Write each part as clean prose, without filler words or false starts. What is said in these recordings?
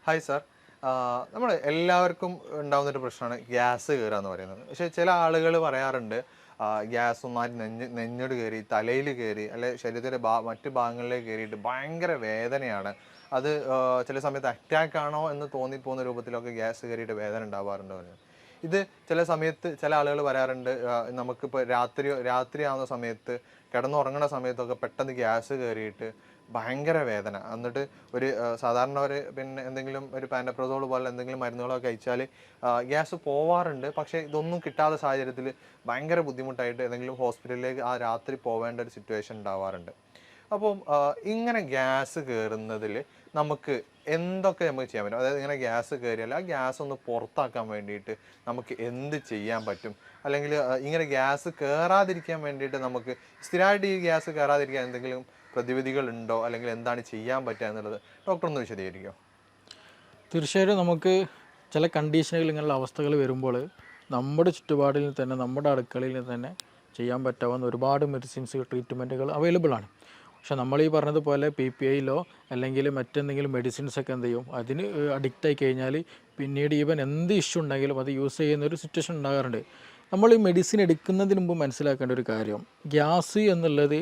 Hi sir. നമ്മൾ എല്ലാവർക്കും ഉണ്ടാകുന്നൊരു പ്രശ്നമാണ് ഗ്യാസ് കയറുക എന്ന് പറയുന്നത്. പക്ഷേ ചില ആളുകൾ പറയാറുണ്ട് ഗ്യാസ് ഒന്നായിട്ട് നെഞ്ഞോട് കയറി, തലയിൽ കയറി, അല്ലെ ശരീരത്തിൻ്റെ മറ്റ് ഭാഗങ്ങളിലേക്ക് കയറിയിട്ട് ഭയങ്കര വേദനയാണ്. അത് ചില സമയത്ത് അറ്റാക്ക് ആണോ എന്ന് തോന്നിപ്പോകുന്ന രൂപത്തിലൊക്കെ ഗ്യാസ് കയറിയിട്ട് വേദന ഉണ്ടാവാറുണ്ട് പറഞ്ഞു. ഇത് ചില സമയത്ത് ചില ആളുകൾ പറയാറുണ്ട് നമുക്കിപ്പോൾ രാത്രിയാവുന്ന സമയത്ത് കിടന്നുറങ്ങുന്ന സമയത്തൊക്കെ പെട്ടെന്ന് ഗ്യാസ് കയറിയിട്ട് ഭയങ്കര വേദന. എന്നിട്ട് ഒരു സാധാരണ ഒരു പിന്നെ എന്തെങ്കിലും ഒരു പാൻറ്റപ്രസോൾ പോലെ എന്തെങ്കിലും മരുന്നുകളൊക്കെ കഴിച്ചാൽ ഗ്യാസ് പോവാറുണ്ട്. പക്ഷേ ഇതൊന്നും കിട്ടാത്ത സാഹചര്യത്തിൽ ഭയങ്കര ബുദ്ധിമുട്ടായിട്ട് ഏതെങ്കിലും ഹോസ്പിറ്റലിലേക്ക് ആ രാത്രി പോവേണ്ട ഒരു സിറ്റുവേഷൻ ഉണ്ടാവാറുണ്ട്. അപ്പം ഇങ്ങനെ ഗ്യാസ് കയറുന്നതിൽ നമുക്ക് എന്തൊക്കെ നമുക്ക് ചെയ്യാൻ പറ്റും? അതായത് ഇങ്ങനെ ഗ്യാസ് കയറിയാൽ ആ ഗ്യാസ് ഒന്ന് പുറത്താക്കാൻ വേണ്ടിയിട്ട് നമുക്ക് എന്ത് ചെയ്യാൻ പറ്റും? അല്ലെങ്കിൽ ഇങ്ങനെ ഗ്യാസ് കയറാതിരിക്കാൻ വേണ്ടിയിട്ട് നമുക്ക് സ്ഥിരമായിട്ട് ഈ ഗ്യാസ് കയറാതിരിക്കാൻ എന്തെങ്കിലും പ്രതിവിധികൾ ഉണ്ടോ? അല്ലെങ്കിൽ എന്താണ് ചെയ്യാൻ പറ്റുക എന്നുള്ളത് ഡോക്ടർ ഒന്ന് വിശദീകരിക്കുമോ? തീർച്ചയായിട്ടും നമുക്ക് ചില കണ്ടീഷനുകൾ ഇങ്ങനെയുള്ള അവസ്ഥകൾ വരുമ്പോൾ നമ്മുടെ ചുറ്റുപാടിൽ തന്നെ നമ്മുടെ അടുക്കളയിൽ തന്നെ ചെയ്യാൻ പറ്റാവുന്ന ഒരുപാട് മെഡിസിൻസ് ട്രീറ്റ്മെൻറ്റുകൾ അവൈലബിൾ ആണ്. പക്ഷേ നമ്മൾ ഈ പറഞ്ഞതുപോലെ PPIയിലോ അല്ലെങ്കിൽ മറ്റെന്തെങ്കിലും മെഡിസിൻസൊക്കെ എന്ത് ചെയ്യും, അതിന് അഡിക്റ്റായി കഴിഞ്ഞാൽ പിന്നീട് ഈവൻ എന്ത് ഇഷ്യൂ ഉണ്ടെങ്കിലും അത് യൂസ് ചെയ്യുന്ന ഒരു സിറ്റുവേഷൻ ഉണ്ടാകാറുണ്ട്. നമ്മൾ ഈ മെഡിസിൻ എടുക്കുന്നതിന് മുമ്പ് മനസ്സിലാക്കേണ്ട ഒരു കാര്യം, ഗ്യാസ് എന്നുള്ളത്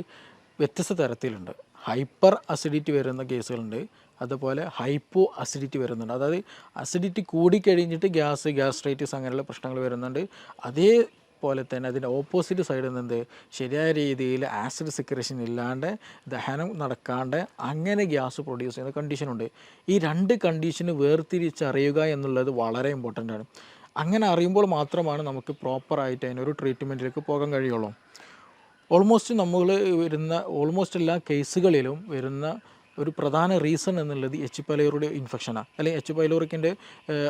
വ്യത്യസ്ത തരത്തിലുണ്ട്. ഹൈപ്പർ അസിഡിറ്റി വരുന്ന കേസുകളുണ്ട്, അതുപോലെ ഹൈപ്പോ അസിഡിറ്റി വരുന്നുണ്ട്. അതായത് അസിഡിറ്റി കൂടിക്കഴിഞ്ഞിട്ട് ഗ്യാസ്ട്രൈറ്റിസ് അങ്ങനെയുള്ള പ്രശ്നങ്ങൾ വരുന്നുണ്ട്. അതേപോലെ തന്നെ അതിൻ്റെ ഓപ്പോസിറ്റ് സൈഡിൽ നിന്ന് ശരിയായ രീതിയിൽ ആസിഡ് സെക്രേഷൻ ഇല്ലാണ്ട് ദഹനം നടക്കാണ്ട് അങ്ങനെ ഗ്യാസ് പ്രൊഡ്യൂസ് ചെയ്യുന്ന കണ്ടീഷനുണ്ട്. ഈ രണ്ട് കണ്ടീഷന് വേർതിരിച്ചറിയുക എന്നുള്ളത് വളരെ ഇമ്പോർട്ടൻ്റ് ആണ്. അങ്ങനെ അറിയുമ്പോൾ മാത്രമാണ് നമുക്ക് പ്രോപ്പറായിട്ട് അതിനൊരു ട്രീറ്റ്മെൻറ്റിലേക്ക് പോകാൻ കഴിയുള്ളൂ. ഓൾമോസ്റ്റ് എല്ലാ കേസുകളിലും വരുന്ന ഒരു പ്രധാന റീസൺ എന്നുള്ളത് എച്ച് പൈലോറി ഇൻഫെക്ഷനാണ്, അല്ലെങ്കിൽ എച്ച് പൈലോറിക്കിൻ്റെ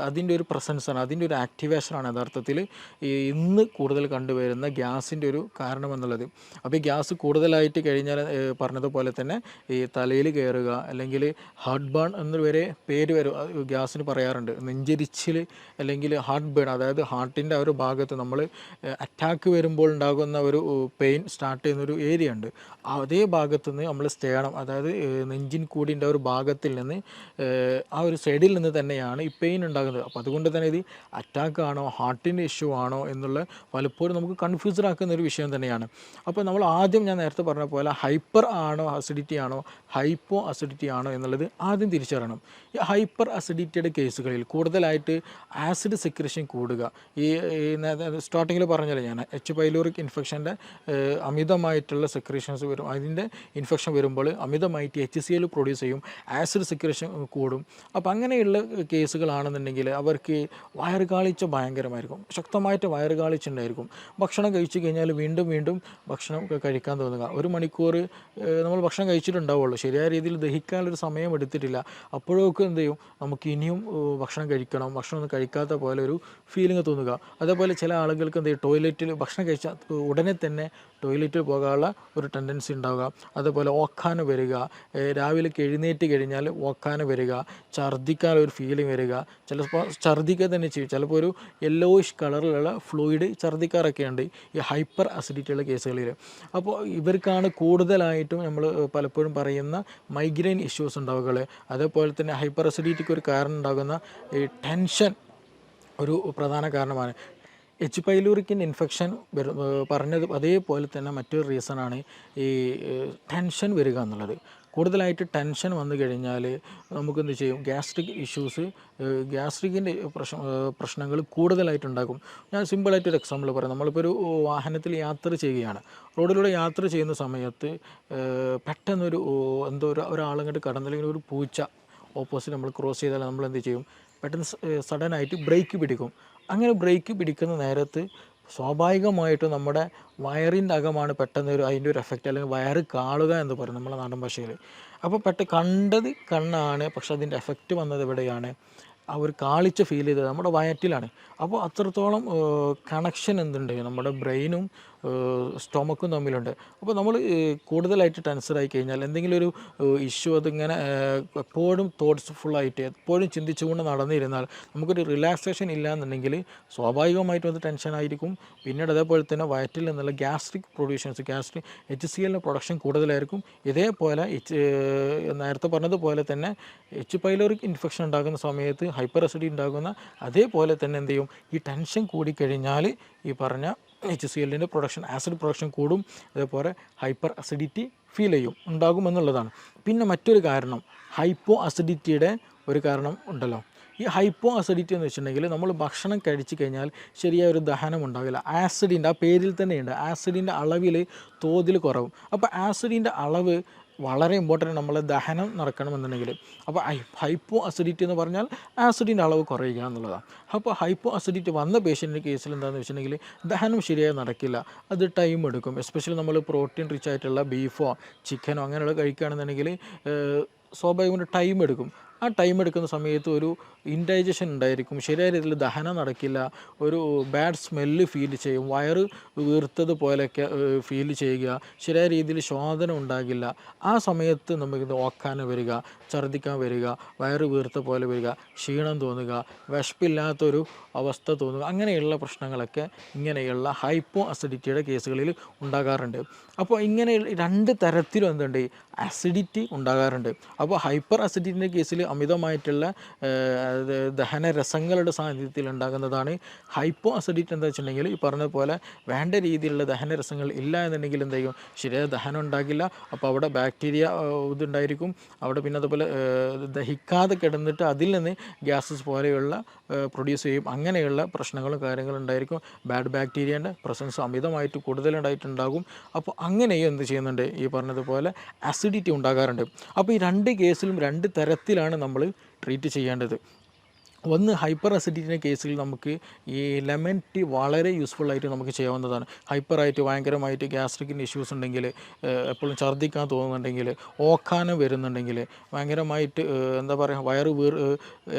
അതിൻ്റെ ഒരു പ്രസൻസാണ്, അതിൻ്റെ ഒരു ആക്ടിവേഷനാണ് യഥാർത്ഥത്തിൽ ഇന്ന് കൂടുതൽ കണ്ടുവരുന്ന ഗ്യാസിൻ്റെ ഒരു കാരണം എന്നുള്ളത്. അപ്പോൾ ഈ ഗ്യാസ് കൂടുതലായിട്ട് കഴിഞ്ഞാൽ പറഞ്ഞതുപോലെ തന്നെ ഈ തലയിൽ കയറുക, അല്ലെങ്കിൽ ഹാർട്ട് ബേൺ എന്ന് വരെ പേര് വരും ഗ്യാസിന് പറയാറുണ്ട്. നെഞ്ചരിച്ചിൽ അല്ലെങ്കിൽ ഹാർട്ട് ബേൺ, അതായത് ഹാർട്ടിൻ്റെ ആ ഒരു ഭാഗത്ത് നമ്മൾ അറ്റാക്ക് വരുമ്പോൾ ഉണ്ടാകുന്ന ഒരു പെയിൻ സ്റ്റാർട്ട് ചെയ്യുന്നൊരു ഏരിയ ഉണ്ട്. അതേ ഭാഗത്തു നിന്ന് നമ്മൾ സ്റ്റേണം, അതായത് നെഞ്ചിൻ കൂടിൻ്റെ ഒരു ഭാഗത്തിൽ നിന്ന് ആ ഒരു സൈഡിൽ നിന്ന് തന്നെയാണ് ഈ പെയിൻ ഉണ്ടാകുന്നത്. അപ്പോൾ അതുകൊണ്ട് തന്നെ ഇത് അറ്റാക്ക് ആണോ ഹാർട്ടിൻ്റെ ഇഷ്യൂ ആണോ എന്നുള്ള പലപ്പോഴും നമുക്ക് കൺഫ്യൂസ്ഡ് ആക്കുന്ന ഒരു വിഷയം തന്നെയാണ്. അപ്പോൾ നമ്മൾ ആദ്യം ഞാൻ നേരത്തെ പറഞ്ഞ പോലെ ഹൈപ്പർ ആണോ അസിഡിറ്റി ആണോ ഹൈപ്പോ അസിഡിറ്റി ആണോ എന്നുള്ളത് ആദ്യം തിരിച്ചറിയണം. ഈ ഹൈപ്പർ അസിഡിറ്റിയുടെ കേസുകളിൽ കൂടുതലായിട്ട് ആസിഡ് സെക്രേഷൻ കൂടുക, ഈ സ്റ്റാർട്ടിങ്ങിൽ പറഞ്ഞല്ലോ ഞാൻ, എച്ച് പൈലോറിക് ഇൻഫെക്ഷൻ്റെ അമിതമായിട്ടുള്ള സെക്രേഷൻസ് വരും. അതിൻ്റെ ഇൻഫെക്ഷൻ വരുമ്പോൾ അമിതമായിട്ട് HCl പ്രൊഡ്യൂസ് ചെയ്യും, ആസിഡ് സെക്രേഷൻ കൂടും. അപ്പോൾ അങ്ങനെയുള്ള കേസുകളാണെന്നുണ്ടെങ്കിൽ അവർക്ക് വയറുകാളിച്ച ഭയങ്കരമായിരിക്കും, ശക്തമായിട്ട് വയറുകാളിച്ചുണ്ടായിരിക്കും. ഭക്ഷണം കഴിച്ചു കഴിഞ്ഞാൽ വീണ്ടും വീണ്ടും ഭക്ഷണം കഴിക്കാൻ തോന്നുക. 1 മണിക്കൂർ നമ്മൾ ഭക്ഷണം കഴിച്ചിട്ടുണ്ടാവുള്ളൂ, ശരിയായ രീതിയിൽ ദഹിക്കാനൊരു സമയം എടുത്തിട്ടില്ല. അപ്പോഴൊക്കെ എന്ത് ചെയ്യും, നമുക്ക് ഇനിയും ഭക്ഷണം കഴിക്കണം, ഭക്ഷണം ഒന്നും കഴിക്കാത്ത പോലെ ഒരു ഫീലിംഗ് തോന്നുക. അതേപോലെ ചില ആളുകൾക്ക് എന്ത് ചെയ്യും, ടോയ്ലറ്റിൽ ഭക്ഷണം കഴിച്ചാൽ ഉടനെ തന്നെ ടോയ്ലറ്റിൽ പോകാനുള്ള ഒരു ടെൻഡൻസി ഉണ്ടാവുക. അതുപോലെ ഓക്കാന വരിക, രാവിലേക്ക് എഴുന്നേറ്റ് കഴിഞ്ഞാൽ ഓക്കാന വരിക, ഛർദ്ദിക്കാനൊരു ഫീലിംഗ് വരിക, ചിലപ്പോൾ ഛർദ്ദിക്കുക തന്നെ ചെയ്യും, ചിലപ്പോൾ ഒരു യെല്ലോയിഷ് കളറിലുള്ള ഫ്ലൂയിഡ് ഛർദ്ദിക്കാറൊക്കെ ഉണ്ട് ഈ ഹൈപ്പർ അസിഡിറ്റിയുള്ള കേസുകളിൽ. അപ്പോൾ ഇവർക്കാണ് കൂടുതലായിട്ടും നമ്മൾ പലപ്പോഴും പറയുന്ന മൈഗ്രെയിൻ ഇഷ്യൂസ് ഉണ്ടാവുക. അതേപോലെ തന്നെ ഹൈപ്പർ അസിഡിറ്റിക്ക് ഒരു കാരണം ഉണ്ടാകുന്ന ഈ ടെൻഷൻ ഒരു പ്രധാന കാരണമാണ്. എച്ച് പൈലോറിക്കിൻ്റെ ഇൻഫെക്ഷൻ പറഞ്ഞത് അതേപോലെ തന്നെ മറ്റൊരു റീസണാണ് ഈ ടെൻഷൻ വരിക എന്നുള്ളത്. കൂടുതലായിട്ട് ടെൻഷൻ വന്നു കഴിഞ്ഞാൽ നമുക്കെന്ത് ചെയ്യും, ഗ്യാസ്ട്രിക് ഇഷ്യൂസ്, ഗ്യാസ്ട്രിക്കിൻ്റെ പ്രശ്നങ്ങൾ കൂടുതലായിട്ടുണ്ടാകും. ഞാൻ സിമ്പിളായിട്ടൊരു എക്സാമ്പിൾ പറയാം. നമ്മളിപ്പോൾ ഒരു വാഹനത്തിൽ യാത്ര ചെയ്യുകയാണ്, റോഡിലൂടെ യാത്ര ചെയ്യുന്ന സമയത്ത് പെട്ടെന്നൊരു ഒരാളങ്ങോട്ട് കടന്നില്ലെങ്കിൽ ഒരു പൂച്ച ഓപ്പോസിറ്റ് നമ്മൾ ക്രോസ് ചെയ്താൽ നമ്മൾ എന്ത് ചെയ്യും, പെട്ടെന്ന് സഡനായിട്ട് ബ്രേക്ക് പിടിക്കും. അങ്ങനെ ബ്രേക്ക് പിടിക്കുന്ന നേരത്ത് സ്വാഭാവികമായിട്ടും നമ്മുടെ വയറിൻ്റെ അകമാണ് പെട്ടെന്ന് അതിൻ്റെ ഒരു എഫക്റ്റ്, അല്ലെങ്കിൽ വയറ് കാളുക എന്ന് പറയും നമ്മുടെ നാടൻ ഭാഷയിൽ. അപ്പോൾ കണ്ടത് കണ്ണാണ്, പക്ഷെ അതിൻ്റെ എഫക്റ്റ് വന്നത് എവിടെയാണ്, ആ ഒരു കാളിച്ച ഫീൽ ചെയ്തത് നമ്മുടെ വയറ്റിലാണ്. അപ്പോൾ അത്രത്തോളം കണക്ഷൻ എന്തുണ്ട് നമ്മുടെ ബ്രെയിനും സ്റ്റൊമക്കും തമ്മിലുണ്ട്. അപ്പോൾ നമ്മൾ കൂടുതലായിട്ട് ടെൻസറായി കഴിഞ്ഞാൽ എന്തെങ്കിലും ഒരു ഇഷ്യൂ അതിങ്ങനെ എപ്പോഴും തോട്ട്സ്ഫുള്ളായിട്ട് എപ്പോഴും ചിന്തിച്ചുകൊണ്ട് നടന്നിരുന്നാൽ നമുക്കൊരു റിലാക്സേഷൻ ഇല്ല എന്നുണ്ടെങ്കിൽ സ്വാഭാവികമായിട്ടും അത് ടെൻഷനായിരിക്കും. പിന്നീട് അതേപോലെ തന്നെ വയറ്റിൽ നിന്നുള്ള ഗ്യാസ്ട്രിക് പ്രൊഡ്യൂഷൻസ് HCl പ്രൊഡക്ഷൻ കൂടുതലായിരിക്കും. ഇതേപോലെ നേരത്തെ പറഞ്ഞതുപോലെ തന്നെ എച്ച് പൈലോറിക് ഇൻഫെക്ഷൻ ഉണ്ടാകുന്ന സമയത്ത് ഹൈപ്പർ അസിഡിറ്റി ഉണ്ടാകുന്ന അതേപോലെ തന്നെ എന്ത് ചെയ്യും, ഈ ടെൻഷൻ കൂടിക്കഴിഞ്ഞാൽ ഈ പറഞ്ഞ HCl പ്രൊഡക്ഷൻ, ആസിഡ് പ്രൊഡക്ഷൻ കൂടും. അതേപോലെ ഹൈപ്പർ അസിഡിറ്റി ഫീൽ ഉണ്ടാകുമെന്നുള്ളതാണ്. പിന്നെ മറ്റൊരു കാരണം ഹൈപ്പോ അസിഡിറ്റിയുടെ ഒരു കാരണം ഉണ്ടല്ലോ. ഈ ഹൈപ്പോ അസിഡിറ്റി എന്ന് വെച്ചിട്ടുണ്ടെങ്കിൽ നമ്മൾ ഭക്ഷണം കഴിച്ചു കഴിഞ്ഞാൽ ശരിയായ ഒരു ദഹനം ഉണ്ടാവില്ല. ആസിഡിൻ്റെ ആ പേരിൽ തന്നെയുണ്ട്, ആസിഡിൻ്റെ അളവിൽ തോതിൽ കുറവും. അപ്പോൾ ആസിഡിൻ്റെ അളവ് വളരെ ഇമ്പോർട്ടൻ്റ് നമ്മളെ ദഹനം നടക്കണമെന്നുണ്ടെങ്കിൽ. അപ്പോൾ ഹൈപ്പോ അസിഡിറ്റി എന്ന് പറഞ്ഞാൽ ആസിഡിൻ്റെ അളവ് കുറയുക എന്നുള്ളതാണ്. അപ്പോൾ ഹൈപ്പോ അസിഡിറ്റി വന്ന പേഷ്യൻ്റെ കേസിൽ എന്താണെന്ന് വെച്ചിട്ടുണ്ടെങ്കിൽ ദഹനം ശരിയായി നടക്കില്ല, അത് ടൈം എടുക്കും. എസ്പെഷ്യലി നമ്മൾ പ്രോട്ടീൻ റിച്ച് ആയിട്ടുള്ള ബീഫോ ചിക്കനോ അങ്ങനെയുള്ള കഴിക്കുകയാണെന്നുണ്ടെങ്കിൽ സ്വാഭാവികമായിട്ട് ടൈം എടുക്കും. ആ ടൈം എടുക്കുന്ന സമയത്ത് ഒരു ഇൻഡൈജഷൻ ഉണ്ടായിരിക്കും, ശരിയായ രീതിയിൽ ദഹനം നടക്കില്ല, ഒരു ബാഡ് സ്മെല്ല് ഫീൽ ചെയ്യും, വയറ് വീർത്തത് പോലെയൊക്കെ ഫീൽ ചെയ്യുക, ശരിയായ രീതിയിൽ ശോധന ഉണ്ടാകില്ല. ആ സമയത്ത് നമുക്ക് ഓക്കാനം വരിക, ഛർദ്ദിക്കാൻ വരിക, വയറ് വീർത്ത പോലെ വരിക, ക്ഷീണം തോന്നുക, വിശപ്പില്ലാത്തൊരു അവസ്ഥ തോന്നുക, അങ്ങനെയുള്ള പ്രശ്നങ്ങളൊക്കെ ഇങ്ങനെയുള്ള ഹൈപ്പോ അസിഡിറ്റിയുടെ കേസുകളിൽ ഉണ്ടാകാറുണ്ട്. അപ്പോൾ ഇങ്ങനെ രണ്ട് തരത്തിലും എന്തുണ്ട്, അസിഡിറ്റി ഉണ്ടാകാറുണ്ട്. അപ്പോൾ ഹൈപ്പർ അസിഡിറ്റിൻ്റെ കേസിൽ അമിതമായിട്ടുള്ള ദഹനരസങ്ങളുടെ സാന്നിധ്യത്തിൽ ഉണ്ടാകുന്നതാണ് ഹൈപ്പോ അസിഡിറ്റി. എന്താ വെച്ചിട്ടുണ്ടെങ്കിൽ ഈ പറഞ്ഞതുപോലെ വേണ്ട രീതിയിലുള്ള ദഹനരസങ്ങൾ ഇല്ല എന്നുണ്ടെങ്കിൽ എന്ത് ചെയ്യും, ശരിയായ ദഹനം ഉണ്ടാകില്ല. അപ്പോൾ അവിടെ ബാക്ടീരിയ ഇതുണ്ടായിരിക്കും, അവിടെ പിന്നെ അതുപോലെ ദഹിക്കാതെ കിടന്നിട്ട് അതിൽ നിന്ന് ഗ്യാസസ് പോലെയുള്ള പ്രൊഡ്യൂസ് ചെയ്യും. അങ്ങനെയുള്ള പ്രശ്നങ്ങളും കാര്യങ്ങളും ഉണ്ടായിരിക്കും. ബാഡ് ബാക്ടീരിയൻ്റെ പ്രസൻസ് അമിതമായിട്ട് കൂടുതലുണ്ടായിട്ടുണ്ടാകും. അപ്പോൾ അങ്ങനെയും എന്ത് ചെയ്യുന്നുണ്ട്, ഈ പറഞ്ഞതുപോലെ അസിഡിറ്റി ഉണ്ടാകാറുണ്ട്. അപ്പോൾ ഈ രണ്ട് കേസിലും രണ്ട് തരത്തിലാണ് നമ്മൾ ട്രീറ്റ് ചെയ്യേണ്ടത്. ഒന്ന് ഹൈപ്പർ അസിഡിറ്റിൻ്റെ കേസിൽ നമുക്ക് ഈ ലെമൺ ടീ വളരെ യൂസ്ഫുള്ളായിട്ട് നമുക്ക് ചെയ്യാവുന്നതാണ്. ഹൈപ്പറായിട്ട് ഭയങ്കരമായിട്ട് ഗ്യാസ്ട്രിക്കിൻ്റെ ഇഷ്യൂസ് ഉണ്ടെങ്കിൽ, എപ്പോഴും ഛർദ്ദിക്കാൻ തോന്നുന്നുണ്ടെങ്കിൽ, ഓക്കാനം വരുന്നുണ്ടെങ്കിൽ, ഭയങ്കരമായിട്ട് എന്താ പറയുക വയറ്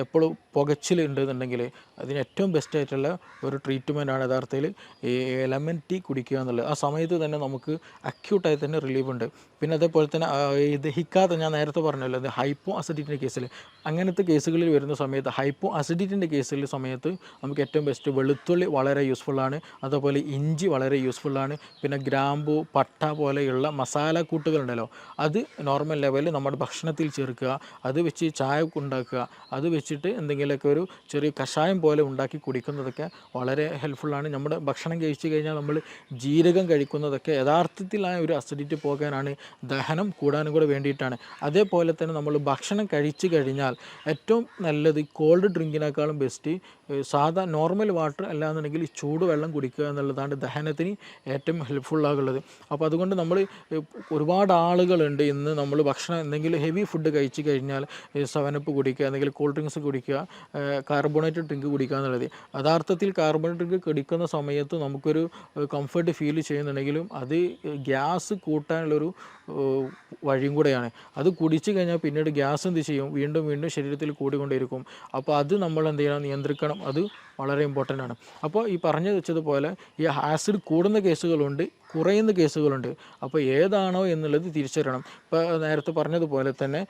എപ്പോഴും പുകച്ചിലുണ്ടെന്നുണ്ടെങ്കിൽ അതിന് ഏറ്റവും ബെസ്റ്റായിട്ടുള്ള ഒരു ട്രീറ്റ്മെൻറ്റാണ് യഥാർത്ഥത്തിൽ ഈ ലെമൺ ടീ കുടിക്കുക എന്നുള്ളത്. ആ സമയത്ത് തന്നെ നമുക്ക് അക്യൂട്ടായി തന്നെ റിലീഫ് ഉണ്ട്. പിന്നെ അതേപോലെ തന്നെ ഈ ദഹിക്കാതെ ഞാൻ നേരത്തെ പറഞ്ഞല്ലോ, അത് ഹൈപ്പോ അസിഡിറ്റിൻ്റെ കേസിൽ, അങ്ങനത്തെ കേസുകളിൽ വരുന്ന സമയത്ത് ഹൈപ്പോ അസിഡിറ്റിൻ്റെ കേസിൽ സമയത്ത് നമുക്ക് ഏറ്റവും ബെസ്റ്റ് വെളുത്തുള്ളി വളരെ യൂസ്ഫുള്ളാണ്. അതുപോലെ ഇഞ്ചി വളരെ യൂസ്ഫുള്ളാണ്. പിന്നെ ഗ്രാമ്പു, പട്ട പോലെയുള്ള മസാല കൂട്ടുകളുണ്ടല്ലോ, അത് നോർമൽ ലെവലിൽ നമ്മുടെ ഭക്ഷണത്തിൽ ചേർക്കുക, അത് വെച്ച് ചായ ഉണ്ടാക്കുക, അത് വെച്ചിട്ട് എന്തെങ്കിലുമൊക്കെ ഒരു ചെറിയ കഷായം പോലെ ഉണ്ടാക്കി കുടിക്കുന്നതൊക്കെ വളരെ ഹെൽപ്ഫുള്ളാണ്. നമ്മുടെ ഭക്ഷണം കഴിച്ചു കഴിഞ്ഞാൽ നമ്മൾ ജീരകം കഴിക്കുന്നതൊക്കെ യഥാർത്ഥത്തിൽ ആ ഒരു അസിഡിറ്റി പോകാനാണ്, ദഹനം കൂടാനും കൂടെ വേണ്ടിയിട്ടാണ്. അതേപോലെ തന്നെ നമ്മൾ ഭക്ഷണം കഴിച്ചു കഴിഞ്ഞാൽ ഏറ്റവും നല്ലത് കോൾഡ് ഡ്രിങ്കിനേക്കാളും ബെസ്റ്റ് സാധാ നോർമൽ വാട്ടർ അല്ലാന്നുണ്ടെങ്കിൽ ചൂടുവെള്ളം കുടിക്കുക എന്നുള്ളതാണ് ദഹനത്തിന് ഏറ്റവും ഹെൽപ്ഫുള്ളാകുള്ളത്. അപ്പോൾ അതുകൊണ്ട് നമ്മൾ ഒരുപാട് ആളുകളുണ്ട് ഇന്ന് നമ്മൾ ഭക്ഷണം എന്തെങ്കിലും ഹെവി ഫുഡ് കഴിച്ചു കഴിഞ്ഞാൽ 7up കുടിക്കുക, എന്തെങ്കിലും കൂൾ ഡ്രിങ്ക്സ് കുടിക്കുക, കാർബണേറ്റഡ് ഡ്രിങ്ക് കുടിക്കുക എന്നുള്ളത്. യഥാർത്ഥത്തിൽ കാർബണേറ്റഡ് ഡ്രിങ്ക് കുടിക്കുന്ന സമയത്ത് നമുക്കൊരു കംഫർട്ട് ഫീൽ ചെയ്യുന്നുണ്ടെങ്കിലും അത് ഗ്യാസ് കൂട്ടാനുള്ളൊരു വഴിയും കൂടെയാണ്. അത് കുടിച്ചു കഴിഞ്ഞാൽ പിന്നീട് ഗ്യാസ് എന്ത് ചെയ്യും, വീണ്ടും വീണ്ടും ശരീരത്തിൽ കൂടിക്കൊണ്ടിരിക്കും. അപ്പോൾ അത് നമ്മൾ എന്ത് ചെയ്യണം, നിയന്ത്രിക്കണം. അത് വളരെ ഇമ്പോർട്ടൻ്റ് ആണ്. അപ്പോൾ ഈ പറഞ്ഞു വെച്ചതുപോലെ ഈ ആസിഡ് കൂടുന്ന കേസുകളുണ്ട്, കുറയുന്ന കേസുകളുണ്ട്. അപ്പോൾ ഏതാണോ എന്നുള്ളത് തിരിച്ചറിയണം. ഇപ്പോൾ നേരത്തെ പറഞ്ഞതുപോലെ തന്നെ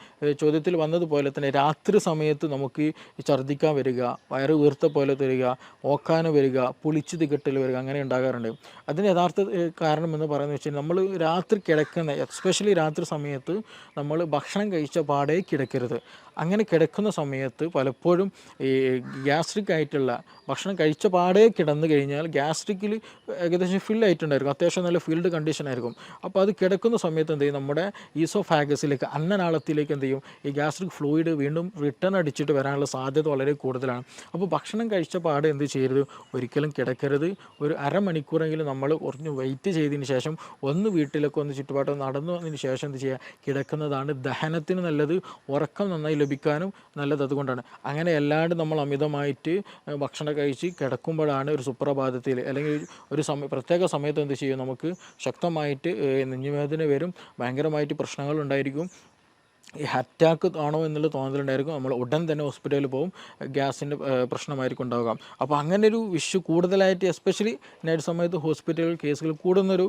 ചോദ്യത്തിൽ വന്നതുപോലെ തന്നെ രാത്രി സമയത്ത് നമുക്ക് ഛർദ്ദിക്കാൻ വരിക, വയറ് വീർത്ത പോലെ തരിക, ഓക്കാന വരിക, പുളിച്ച് തികട്ടൽ വരിക, അങ്ങനെ ഉണ്ടാകാറുണ്ട്. അതിന് യഥാർത്ഥ കാരണം എന്ന് പറയുന്നത് വെച്ചാൽ നമ്മൾ രാത്രി കിടക്കുന്ന, എസ്പെഷ്യലി രാത്രി സമയത്ത് നമ്മൾ ഭക്ഷണം കഴിച്ച പാടേ കിടക്കരുത്. അങ്ങനെ കിടക്കുന്ന സമയത്ത് പലപ്പോഴും ഈ ഗ്യാസ്ട്രിക് ആയിട്ടുള്ള ഭക്ഷണം കഴിച്ച പാടേ കിടന്നു കഴിഞ്ഞാൽ ഗ്യാസ്ട്രിക്കിൽ ഏകദേശം ഫില്ലായിട്ടുണ്ടായിരിക്കും, അത്യാവശ്യം നല്ല ഫീൽഡ് കണ്ടീഷൻ ആയിരിക്കും. അപ്പോൾ അത് കിടക്കുന്ന സമയത്ത് എന്ത് ചെയ്യും, നമ്മുടെ ഈസോഫാഗസിലേക്ക്, അന്നനാളത്തിലേക്ക് എന്ത് ചെയ്യും, ഈ ഗ്യാസ്ട്രിക് ഫ്ലൂയിഡ് വീണ്ടും റിട്ടേൺ അടിച്ചിട്ട് വരാനുള്ള സാധ്യത വളരെ കൂടുതലാണ്. അപ്പോൾ ഭക്ഷണം കഴിച്ച പാടെ എന്ത് ചെയ്യരുത്, ഒരിക്കലും കിടക്കരുത്. ഒരു അരമണിക്കൂറെങ്കിലും നമ്മൾ കുറഞ്ഞ് വെയിറ്റ് ചെയ്തതിന് ശേഷം ഒന്ന് വീട്ടിലൊക്കെ ഒന്ന് ചുറ്റുപാട് നടന്നു വന്നതിന് ശേഷം എന്ത് ചെയ്യുക, കിടക്കുന്നതാണ് ദഹനത്തിന് നല്ലത്, ഉറക്കം നന്നായി ലഭിക്കാനും നല്ലത്. അതുകൊണ്ടാണ് അങ്ങനെ അല്ലാണ്ട് നമ്മൾ അമിതമായിട്ട് ഭക്ഷണം കഴിച്ച് കിടക്കുമ്പോഴാണ് ഒരു സുപ്രഭാതത്തിൽ അല്ലെങ്കിൽ ഒരു പ്രത്യേക സമയത്ത് എന്ത് ചെയ്യും, നമുക്ക് ശക്തമായിട്ട് നെഞ്ഞുവേദന വരും, ഭയങ്കരമായിട്ട് പ്രശ്നങ്ങളുണ്ടായിരിക്കും. ഈ അറ്റാക്ക് ആണോ എന്നുള്ള തോന്നലുണ്ടായിരിക്കും. നമ്മൾ ഉടൻ തന്നെ ഹോസ്പിറ്റലിൽ പോകും, ഗ്യാസിൻ്റെ പ്രശ്നമായിരിക്കും ഉണ്ടാവുക. അപ്പോൾ അങ്ങനെ ഒരു ഇഷ്യൂ കൂടുതലായിട്ട് എസ്പെഷ്യലി നൈറ്റ് സമയത്ത് ഹോസ്പിറ്റൽ കേസുകൾ കൂടുന്നൊരു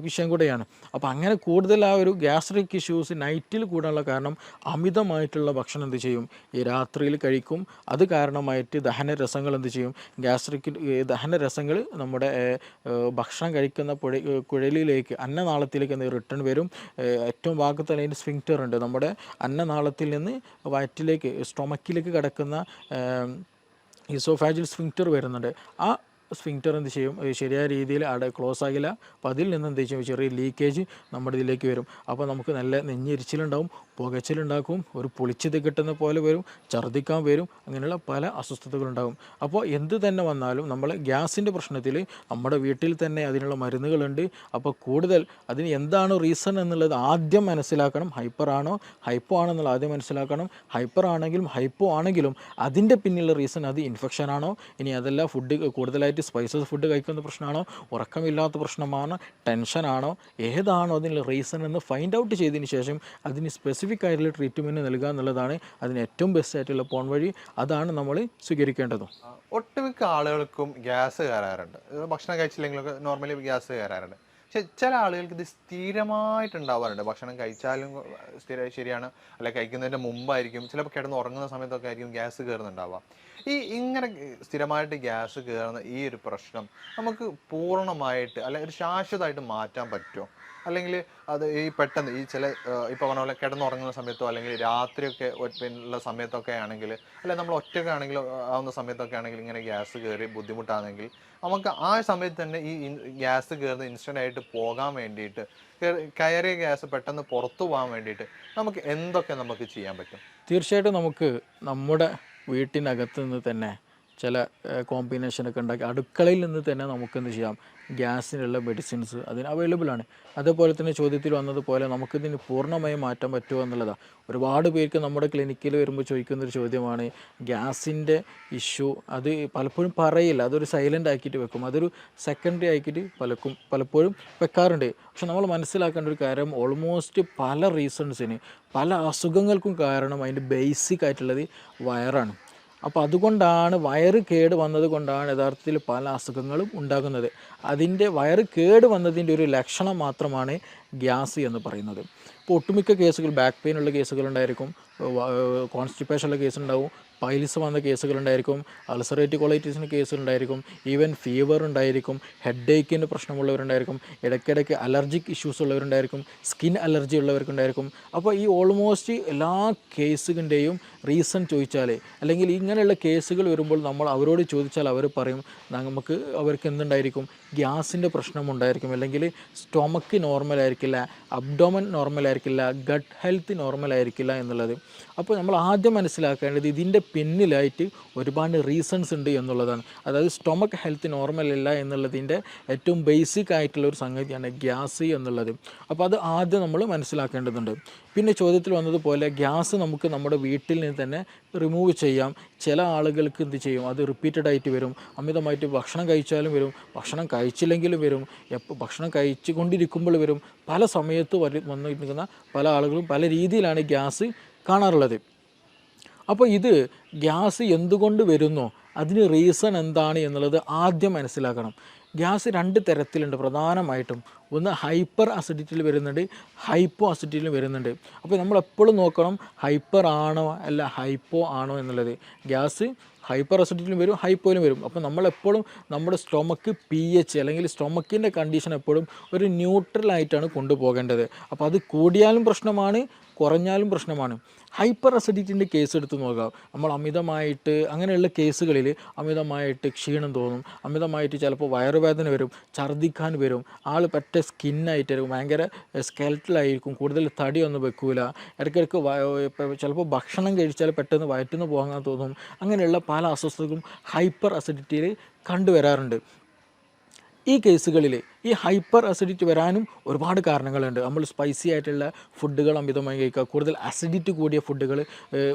വിഷയം കൂടെയാണ്. അപ്പോൾ അങ്ങനെ കൂടുതൽ ആ ഒരു ഗ്യാസ്ട്രിക് ഇഷ്യൂസ് നൈറ്റിൽ കൂടാനുള്ള കാരണം അമിതമായിട്ടുള്ള ഭക്ഷണം എന്ത് ചെയ്യും, ഈ രാത്രിയിൽ കഴിക്കും. അത് കാരണമായിട്ട് ദഹനരസങ്ങൾ എന്ത് ചെയ്യും, ഗ്യാസ്ട്രിക് ദഹനരസങ്ങൾ നമ്മുടെ ഭക്ഷണം കഴിക്കുന്ന കുഴലിലേക്ക് അന്നനാളത്തിലേക്ക് എന്ത് റിട്ടേൺ വരും. ഏറ്റവും ഭാഗത്ത് അതിൻ്റെ സ്ഫിങ്ക്റ്റർ ഉണ്ട്, നമ്മുടെ അന്നനാളത്തിൽ നിന്ന് വയറ്റിലേക്ക് സ്റ്റൊമക്കിലേക്ക് കിടക്കുന്ന ഈസോഫാജിൽ സ്ഫിങ്ക്റ്റർ വരുന്നുണ്ട്. ആ സ്ഫിങ്ക്റ്റർ എന്ത് ചെയ്യും, ശരിയായ രീതിയിൽ ക്ലോസ് ആകില്ല. അപ്പോൾ അതിൽ നിന്ന് എന്ത് ചെയ്യും, ചെറിയ ലീക്കേജ് നമ്മുടെ ഇതിലേക്ക് വരും. അപ്പോൾ നമുക്ക് നല്ല നെഞ്ഞിരിച്ചിലുണ്ടാവും, പുകച്ചിലുണ്ടാക്കും, ഒരു പുളിച്ചത് കിട്ടുന്ന പോലെ വരും, ഛർദ്ദിക്കാൻ വരും, അങ്ങനെയുള്ള പല അസ്വസ്ഥതകളുണ്ടാകും. അപ്പോൾ എന്ത് തന്നെ വന്നാലും നമ്മൾ ഗ്യാസിൻ്റെ പ്രശ്നത്തിൽ നമ്മുടെ വീട്ടിൽ തന്നെ അതിനുള്ള മരുന്നുകളുണ്ട്. അപ്പോൾ കൂടുതൽ അതിന് എന്താണ് റീസൺ എന്നുള്ളത് ആദ്യം മനസ്സിലാക്കണം. ഹൈപ്പർ ആണോ ഹൈപ്പോ ആണോ എന്നുള്ളത് ആദ്യം മനസ്സിലാക്കണം. ഹൈപ്പർ ആണെങ്കിലും ഹൈപ്പോ ആണെങ്കിലും അതിൻ്റെ പിന്നിലുള്ള റീസൺ അത് ഇൻഫെക്ഷൻ ആണോ, ഇനി അതല്ല ഫുഡ് കൂടുതലായിട്ട് സ്പൈസസ് ഫുഡ് കഴിക്കുന്ന പ്രശ്നമാണോ, ഉറക്കമില്ലാത്ത പ്രശ്നമാണോ, ടെൻഷനാണോ, ഏതാണോ അതിനുള്ള റീസൺ എന്ന് ഫൈൻഡ് ഔട്ട് ചെയ്തതിന് ശേഷം അതിന് സ്പെസിഫിക് ആയിട്ടുള്ള ട്രീറ്റ്മെൻറ്റ് നൽകുക എന്നുള്ളതാണ് അതിന് ഏറ്റവും ബെസ്റ്റ് ആയിട്ടുള്ള പോൺ വഴി. അതാണ് നമ്മൾ സ്വീകരിക്കേണ്ടതും. ഒട്ടുമിക്ക ആളുകൾക്കും ഗ്യാസ് കയറാറുണ്ട്. ഭക്ഷണം കഴിച്ചില്ലെങ്കിലൊക്കെ നോർമലി ഗ്യാസ് കയറാറുണ്ട്. പക്ഷെ ചില ആളുകൾക്ക് ഇത് സ്ഥിരമായിട്ടുണ്ടാവാറുണ്ട്. ഭക്ഷണം കഴിച്ചാലും ശരിയാണ്, അല്ലെ കഴിക്കുന്നതിൻ്റെ മുമ്പായിരിക്കും, ചിലപ്പോൾ കിടന്ന് ഉറങ്ങുന്ന സമയത്തൊക്കെ ആയിരിക്കും ഗ്യാസ് കയറുന്നുണ്ടാവുക. ഇങ്ങനെ സ്ഥിരമായിട്ട് ഗ്യാസ് കയറുന്ന ഈ ഒരു പ്രശ്നം നമുക്ക് പൂർണ്ണമായിട്ട് അല്ലെ ഒരു ശാശ്വതമായിട്ട് മാറ്റാൻ പറ്റുമോ? അല്ലെങ്കിൽ അത് ഈ പെട്ടെന്ന് ഈ ചില ഇപ്പോൾ പറഞ്ഞ പോലെ കിടന്നുറങ്ങുന്ന സമയത്തോ അല്ലെങ്കിൽ രാത്രിയൊക്കെ പിന്നുള്ള സമയത്തൊക്കെ ആണെങ്കിൽ, അല്ലെ നമ്മൾ ഒറ്റയ്ക്കാണെങ്കിലും ആവുന്ന സമയത്തൊക്കെ ആണെങ്കിൽ ഇങ്ങനെ ഗ്യാസ് കയറി ബുദ്ധിമുട്ടാണെങ്കിൽ നമുക്ക് ആ സമയത്ത് തന്നെ ഈ ഗ്യാസ് കയറുന്ന ഇൻസ്റ്റൻ്റ് ആയിട്ട് പോകാൻ വേണ്ടിയിട്ട്, കയറിയ ഗ്യാസ് പെട്ടെന്ന് പുറത്തു പോകാൻ വേണ്ടിയിട്ട് നമുക്ക് എന്തൊക്കെ നമുക്ക് ചെയ്യാൻ പറ്റും? തീർച്ചയായിട്ടും നമുക്ക് നമ്മുടെ വീട്ടിനകത്ത് നിന്ന് തന്നെ ചില കോമ്പിനേഷനൊക്കെ ഉണ്ടാക്കി അടുക്കളയിൽ നിന്ന് തന്നെ നമുക്കെന്ത് ചെയ്യാം, ഗ്യാസിനുള്ള മെഡിസിൻസ് അതിന് അവൈലബിൾ ആണ്. അതേപോലെ തന്നെ ചോദ്യത്തിൽ വന്നതുപോലെ നമുക്കിതിന് പൂർണ്ണമായും മാറ്റാൻ പറ്റുമോ എന്നുള്ളതാണ്. ഒരുപാട് പേർക്ക് നമ്മുടെ ക്ലിനിക്കിൽ വരുമ്പോൾ ചോദിക്കുന്നൊരു ചോദ്യമാണ് ഗ്യാസിൻ്റെ ഇഷ്യൂ. അത് പലപ്പോഴും പറയില്ല, അതൊരു സൈലൻ്റ് ആക്കിയിട്ട് വെക്കും, അതൊരു സെക്കൻഡറി ആക്കിയിട്ട് പലപ്പോഴും വെക്കാറുണ്ട്. പക്ഷെ നമ്മൾ മനസ്സിലാക്കേണ്ട ഒരു കാര്യം, ഓൾമോസ്റ്റ് പല റീസൺസിന് പല അസുഖങ്ങൾക്കും കാരണം അതിൻ്റെ ബേസിക് ആയിട്ടുള്ളത് വയറാണ്. അപ്പോൾ അതുകൊണ്ടാണ് വയറ് കേട് വന്നത് കൊണ്ടാണ് യഥാർത്ഥത്തിൽ പല അസുഖങ്ങളും ഉണ്ടാകുന്നത്. അതിൻ്റെ വയറ് കേട് വന്നതിൻ്റെ ഒരു ലക്ഷണം മാത്രമാണ് ഗ്യാസ് എന്ന് പറയുന്നത്. ഇപ്പോൾ ഒട്ടുമിക്ക കേസുകൾ ബാക്ക് പെയിൻ ഉള്ള കേസുകളുണ്ടായിരിക്കും, കോൺസ്റ്റിപ്പേഷൻ ഉള്ള കേസ് ഉണ്ടാവും, പൈൽസ് വന്ന കേസുകളുണ്ടായിരിക്കും, അൾസറേറ്റീവ് കൊളൈറ്റിസിന് കേസുകളുണ്ടായിരിക്കും, ഈവൻ ഫീവർ ഉണ്ടായിരിക്കും, ഹെഡ് ഏക്കിൻ്റെ പ്രശ്നമുള്ളവരുണ്ടായിരിക്കും, ഇടയ്ക്കിടയ്ക്ക് അലർജിക് ഇഷ്യൂസ് ഉള്ളവരുണ്ടായിരിക്കും, സ്കിൻ അലർജി ഉള്ളവർക്കുണ്ടായിരിക്കും. അപ്പോൾ ഈ ഓൾമോസ്റ്റ് എല്ലാ കേസുകളുടെയും റീസൺ ചോദിച്ചാൽ, അല്ലെങ്കിൽ ഇങ്ങനെയുള്ള കേസുകൾ വരുമ്പോൾ നമ്മൾ അവരോട് ചോദിച്ചാൽ അവർ പറയും നമുക്ക് അവർക്ക് എന്തുണ്ടായിരിക്കും, ഗ്യാസിൻ്റെ പ്രശ്നമുണ്ടായിരിക്കും, അല്ലെങ്കിൽ സ്റ്റൊമക്ക് നോർമലായിരിക്കില്ല, അബ്ഡോമൻ നോർമലായിരിക്കില്ല, ഗട്ട് ഹെൽത്ത് നോർമലായിരിക്കില്ല എന്നുള്ളത്. അപ്പോൾ നമ്മൾ ആദ്യം മനസ്സിലാക്കേണ്ടത് ഇതിൻ്റെ പിന്നിലായിട്ട് ഒരുപാട് റീസൺസ് ഉണ്ട് എന്നുള്ളതാണ്. അതായത് സ്റ്റൊമക്ക് ഹെൽത്ത് നോർമലല്ല എന്നുള്ളതിൻ്റെ ഏറ്റവും ബേസിക് ആയിട്ടുള്ള ഒരു സംഗതിയാണ് ഗ്യാസ് എന്നുള്ളത്. അപ്പോൾ അത് ആദ്യം നമ്മൾ മനസ്സിലാക്കേണ്ടതുണ്ട്. പിന്നെ ചോദ്യത്തിൽ വന്നതുപോലെ ഗ്യാസ് നമുക്ക് നമ്മുടെ വീട്ടിൽ നിന്ന് തന്നെ റിമൂവ് ചെയ്യാം. ചില ആളുകൾക്ക് എന്ത് ചെയ്യും, അത് റിപ്പീറ്റഡ് ആയിട്ട് വരും, അമിതമായിട്ട് ഭക്ഷണം കഴിച്ചാലും വരും, ഭക്ഷണം കഴിച്ചില്ലെങ്കിലും വരും, ഭക്ഷണം കഴിച്ചു കൊണ്ടിരിക്കുമ്പോൾ വരും, പല സമയത്ത് വന്നിരിക്കുന്ന പല ആളുകളും പല രീതിയിലാണ് ഗ്യാസ് കാണാറുള്ളത്. അപ്പോൾ ഇത് ഗ്യാസ് എന്തുകൊണ്ട് വരുന്നോ അതിന് റീസൺ എന്താണ് എന്നുള്ളത് ആദ്യം മനസ്സിലാക്കണം. ഗ്യാസ് രണ്ട് തരത്തിലുണ്ട് പ്രധാനമായിട്ടും. ഒന്ന് ഹൈപ്പർ അസിഡിറ്റിയിൽ വരുന്നുണ്ട്, ഹൈപ്പോ അസിഡിറ്റിയിൽ വരുന്നുണ്ട്. അപ്പോൾ നമ്മൾ എപ്പോഴും നോക്കണം ഹൈപ്പർ ആണോ അല്ല ഹൈപ്പോ ആണോ എന്നുള്ളത്. ഗ്യാസ് ഹൈപ്പർ അസിഡിറ്റിയിലും വരും, ഹൈപ്പോയിലും വരും. അപ്പോൾ നമ്മളെപ്പോഴും നമ്മുടെ സ്റ്റൊമക്ക് pH അല്ലെങ്കിൽ സ്റ്റൊമക്കിൻ്റെ കണ്ടീഷൻ എപ്പോഴും ഒരു ന്യൂട്രലായിട്ടാണ് കൊണ്ടുപോകേണ്ടത്. അപ്പോൾ അത് കൂടിയാലും പ്രശ്നമാണ്, കുറഞ്ഞാലും പ്രശ്നമാണ്. ഹൈപ്പർ അസിഡിറ്റിൻ്റെ കേസ് എടുത്ത് നോക്കാം. നമ്മൾ അമിതമായിട്ട് അങ്ങനെയുള്ള കേസുകളിൽ അമിതമായിട്ട് ക്ഷീണം തോന്നും, അമിതമായിട്ട് ചിലപ്പോൾ വയറുവേദന വരും, ഛർദ്ദിക്കാൻ വരും, ആൾ പറ്റ സ്കിന്നായിട്ട് വരും, ഭയങ്കര സ്കെൽറ്റലായിരിക്കും, കൂടുതൽ തടിയൊന്നും വെക്കൂല, ഇടയ്ക്കിടയ്ക്ക് ചിലപ്പോൾ ഭക്ഷണം കഴിച്ചാൽ പെട്ടെന്ന് വയറ്റിന്ന് പോകാൻ തോന്നും. അങ്ങനെയുള്ള പല അസ്വസ്ഥതകളും ഹൈപ്പർ അസിഡിറ്റിയിൽ കണ്ടുവരാറുണ്ട്. ഈ കേസുകളിൽ ഈ ഹൈപ്പർ അസിഡിറ്റി വരാനും ഒരുപാട് കാരണങ്ങളുണ്ട്. നമ്മൾ സ്പൈസി ആയിട്ടുള്ള ഫുഡുകൾ അമിതമായി കഴിക്കുക, കൂടുതൽ അസിഡിറ്റി കൂടിയ ഫുഡുകൾ,